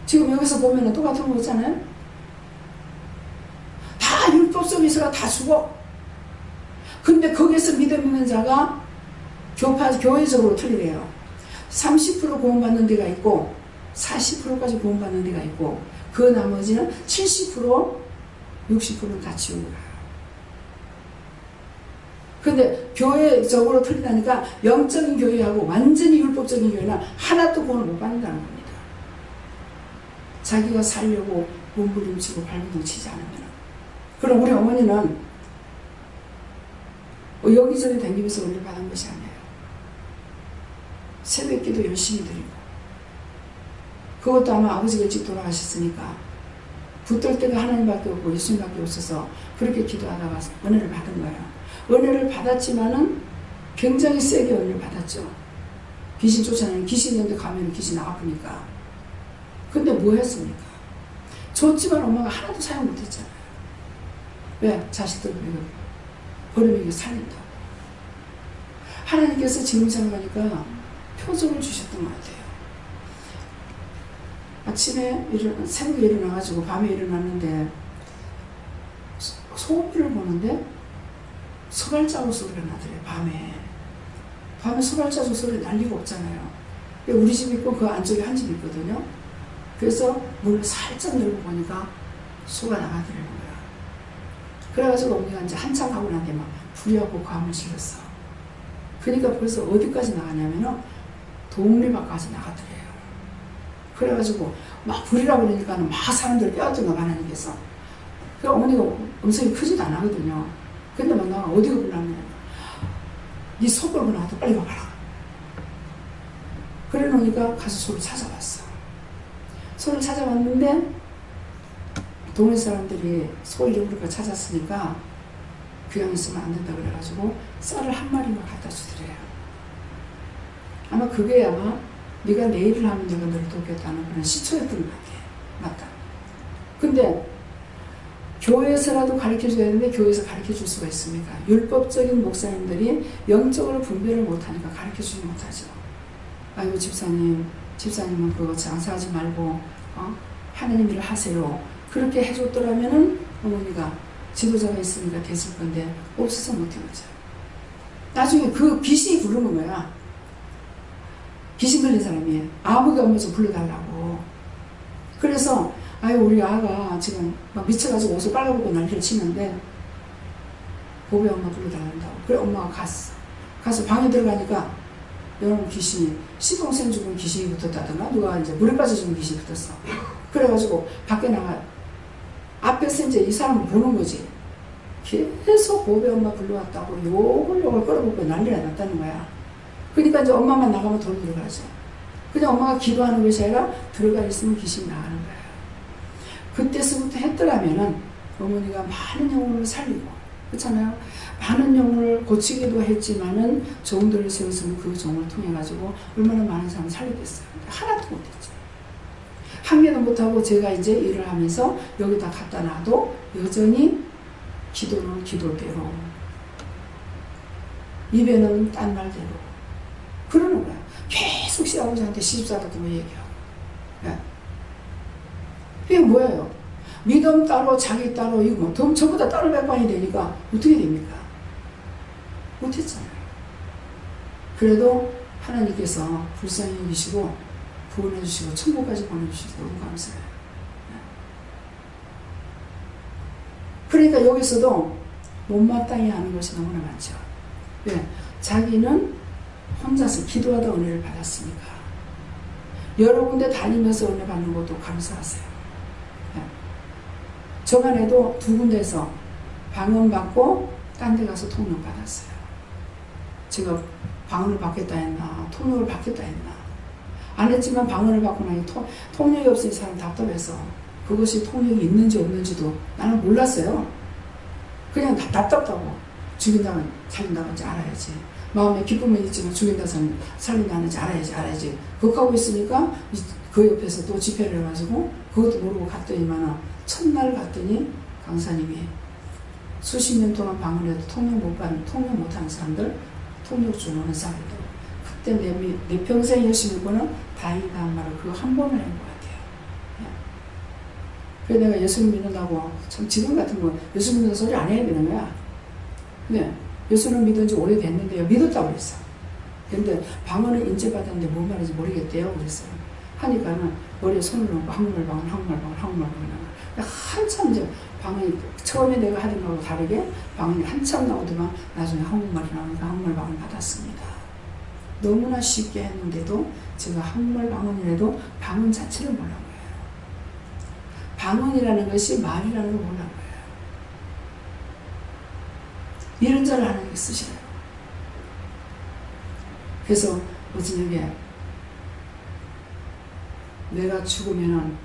지금 여기서 보면 똑같은 거 있잖아요. 다 율법 속에서가 다 죽어. 근데 거기서 믿음 있는 자가 교회적으로 틀리래요. 30% 구원받는 데가 있고 40%까지 구원받는 데가 있고 그 나머지는 70% 60%는 다 지운 거야. 근데 교회적으로 틀리다니까 영적인 교회하고 완전히 율법적인 교회는 하나도 구원을 못 받는다는 겁니다. 자기가 살려고 몸부림치고 발버둥 치지 않으면. 그럼 우리 어머니는 여기저기 다니면서 은혜를 받은 것이 아니에요. 새벽기도 열심히 드리고 그것도 아마 아버지가 일찍 돌아가셨으니까 붙들 때가 하나님밖에 없고 예수님밖에 없어서 그렇게 기도하다가 은혜를 받은 거예요. 은혜를 받았지만은 굉장히 세게 은혜를 받았죠. 귀신 쫓아내는 귀신 있는데 가면 귀신 나가보니까. 근데 뭐 했습니까? 줬지만 엄마가 하나도 사용 못했잖아요. 왜? 자식들 버리면 살린다고. 하나님께서 지금 생각하니까 표정을 주셨던 것 같아요. 아침에 새벽에 일어나가지고 밤에 일어났는데 소음기를 보는데 소발자국 소리가 나더래요. 밤에 소발자국 소리 날 리가 없잖아요. 우리 집 있고 그 안쪽에 한 집 있거든요. 그래서 문을 살짝 열고 보니까 소가 나가더라는 거야. 그래가지고 언니가 이제 한참 하고 난 뒤에 막 불이하고 감을 질렀어. 그러니까 벌써 어디까지 나가냐면은 동네밖까지 나가더래요. 그래가지고 막 불이라고 그러니까 막 사람들 뼈아들고 하나님께서. 그 어머니가 음성이 크지도 않거든요. 근데 막 나가 어디가 불나냐. 네 속 걸고 나와도 빨리 가봐라. 그래 놓으니까 가서 소를 찾아왔어. 소를 찾아왔는데 동네 사람들이 소 잃어버리고 찾았으니까 귀양 있으면 안 된다 그래가지고 쌀을 한 마리만 갖다 주더래요. 아마 그게 아마 네가 내 일을 하면 내가 너를 돕겠다는 그런 시초였던 것 같아. 맞다. 근데 교회에서라도 가르쳐줘야 되는데 교회에서 가르쳐줄 수가 있습니까? 율법적인 목사님들이 영적으로 분별을 못하니까 가르쳐주지 못하죠. 아이고 집사님은 그거 장사하지 말고 하나님 일을 하세요. 그렇게 해줬더라면은 어머니가 지도자가 있으니까 됐을 건데 없어서 못한 거죠. 나중에 그 귀신이 부르는 거야. 귀신 걸린 사람이 아무게 없면서 불러달라고. 그래서 아유 우리 아가 지금 막 미쳐가지고 옷을 빨아먹고 난리를 치는데 보배 엄마 불러달란다고. 그래 엄마가 갔어. 가서 방에 들어가니까 여러분 귀신이 시동생 죽은 귀신이 붙었다든가 누가 이제 물에 빠져 죽은 귀신이 붙었어. 그래가지고 밖에 나가 앞에서 이제 이 사람을 보는 거지. 계속 보배 엄마 불러왔다고 욕을 끌어먹고 난리가 났다는 거야. 그러니까 이제 엄마만 나가면 돈 들어가죠. 그냥 엄마가 기도하는 것이 아니라 들어가 있으면 귀신이 나가는 거야. 그때서부터 했더라면은 어머니가 많은 영혼을 살리고, 그렇잖아요. 많은 영혼을 고치기도 했지만은 종들을 세웠으면 그 종을 통해 가지고 얼마나 많은 사람을 살리겠어요. 하나도 못했죠. 한 개도 못하고 제가 이제 일을 하면서 여기다 갖다 놔도 여전히 기도는 기도대로, 입에는 딴 말대로 그러는 거야. 계속 시아버지한테 시집살이도 뭐 얘기하고. 네. 이게 뭐예요? 믿음 따로 자기 따로 이거 뭐 전부 다 따로 백반이 되니까 어떻게 됩니까? 못했잖아요. 그래도 하나님께서 불쌍히 여기시고 구원해 주시고 천국까지 보내주시고 너무 감사해요. 그러니까 여기서도 못마땅히 하는 것이 너무나 많죠. 왜? 자기는 혼자서 기도하다 은혜를 받았으니까 여러 군데 다니면서 은혜 받는 것도 감사하세요. 네. 저만 해도 2군데서 방언 받고 딴 데 가서 통역 받았어요. 제가 방언을 받겠다 했나 통역을 받겠다 했나 안 했지만 방언을 받고 나니 통역이 없으니 사람 답답해서 그것이 통역이 있는지 없는지도 나는 몰랐어요. 그냥 답답하고 죽인다면 살린다는지 알아야지. 마음에 기쁨은 있지만 죽인다 살린다는지 알아야지. 그거 하고 있으니까 그 옆에서 또 집회를 해가지고 그것도 모르고 갔더니만 첫날 갔더니 강사님이 수십 년 동안 방언해도 통역 못하는 사람들 통역 주는 사람들 그때 내 평생 열심히 했고는 다행이다는 말을 그거 한 번을 한 것 같아요. 그래서 내가 예수님 믿는다고 참 지금 같은 거 예수 믿는 소리 안 해야 되는 거야. 근데 예수는 믿은 지 오래됐는데요. 믿었다고 그랬어. 근데 방언을 인재받았는데 뭔 말인지 모르겠대요. 그랬어요. 하니까는 머리에 손을 놓고 한국말 방언 한참 이제 방언이 처음에 내가 하던 거하고 다르게 방언이 한참 나오더만 나중에 한국말이 나오니까 한국말 방언 받았습니다. 너무나 쉽게 했는데도 제가 한국말 방언이라도 방언 자체를 몰란 거예요. 방언이라는 것이 말이라는 걸 몰란 거예요. 이런 자를 하나님께 쓰시래요. 그래서 어저녁에 내가 죽으면은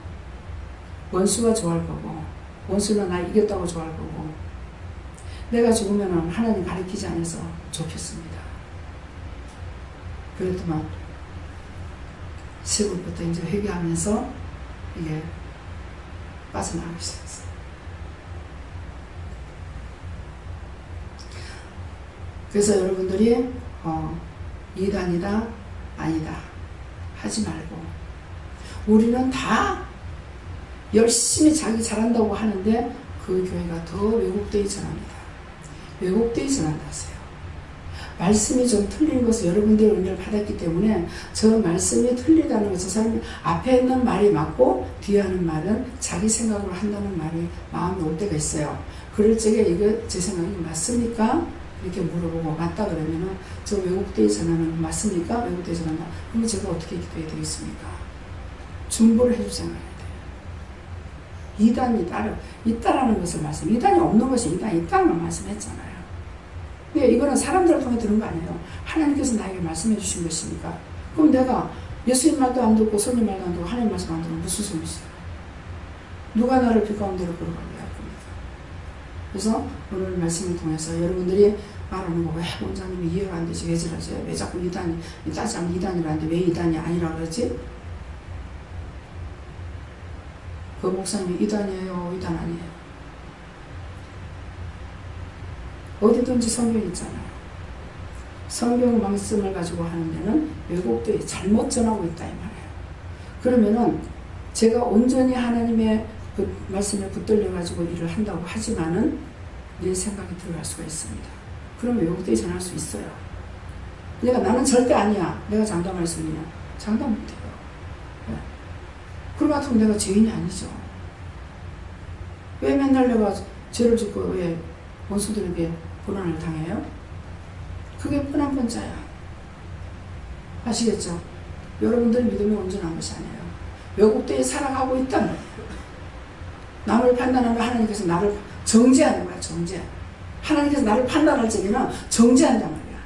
원수가 좋아할 거고 원수는 나 이겼다고 좋아할 거고 내가 죽으면은 하나님 가리키지 않아서 좋겠습니다. 그랬더만 세부부터 이제 회개하면서 이게 빠져나가기 시작했어요. 그래서 여러분들이 이단이다 아니다 하지 말고 우리는 다 열심히 자기 잘한다고 하는데 그 교회가 더 왜곡되이 전합니다. 왜곡되이 전한다 하세요. 말씀이 좀 틀린 것을 여러분들의 은혜를 받았기 때문에 저 말씀이 틀리다는 것은 사람이 앞에 있는 말이 맞고 뒤에 하는 말은 자기 생각으로 한다는 말이 마음에 올 때가 있어요. 그럴 적에 이거 제 생각이 맞습니까? 이렇게 물어보고 맞다 그러면은 저 왜곡되이 전하는 거 맞습니까? 왜곡되이 전한다. 그럼 제가 어떻게 기도해야 되겠습니까? 중보를 해주잖아요. 이단이 있다라는 것을 이단이 없는 것이 이단이 있다는 말씀했잖아요. 근데 이거는 사람들을 통해 들은 거 아니에요. 하나님께서 나에게 말씀해 주신 것이니까. 그럼 내가 예수님 말도 안 듣고 손님 말도 안 듣고 하나님 말씀 안 듣고 무슨 소리 있어요? 누가 나를 빛 가운데로 끌어가게 할 겁니까? 그래서 오늘 말씀을 통해서 여러분들이 말하는 거 왜 원장님이 이해가 안 되지? 왜 저러지? 왜 자꾸 이단이 따지면 이단이라는데 왜 이단이 아니라 그러지? 그 목사님이 이단이에요? 이단 아니에요? 어디든지 성경이 있잖아요. 성경 말씀을 가지고 하는 데는 왜곡되어 잘못 전하고 있다 이 말이에요. 그러면은 제가 온전히 하나님의 그 말씀에 붙들려 가지고 일을 한다고 하지만은 내 생각이 들어갈 수가 있습니다. 그럼 왜곡되이 전할 수 있어요. 나는 절대 아니야. 내가 장담할 수 있냐? 장담 못해요. 네. 그럼 같으면 내가 죄인이 아니죠. 왜 맨날 내가 죄를 짓고 왜 원수들에게 고난을 당해요? 그게 뻔한 번자야. 아시겠죠? 여러분들 믿음이 온전한 것이 아니에요. 왜곡되이 살아가고 있단 말이에요. 남을 판단하면 하나님께서 나를 정죄하는 거야. 정죄. 하나님께서 나를 판단할 적에는 정죄한단 말이야.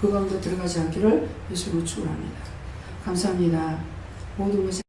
그 가운데 들어가지 않기를 예수님으로 축원합니다. 감사합니다. 모든 것이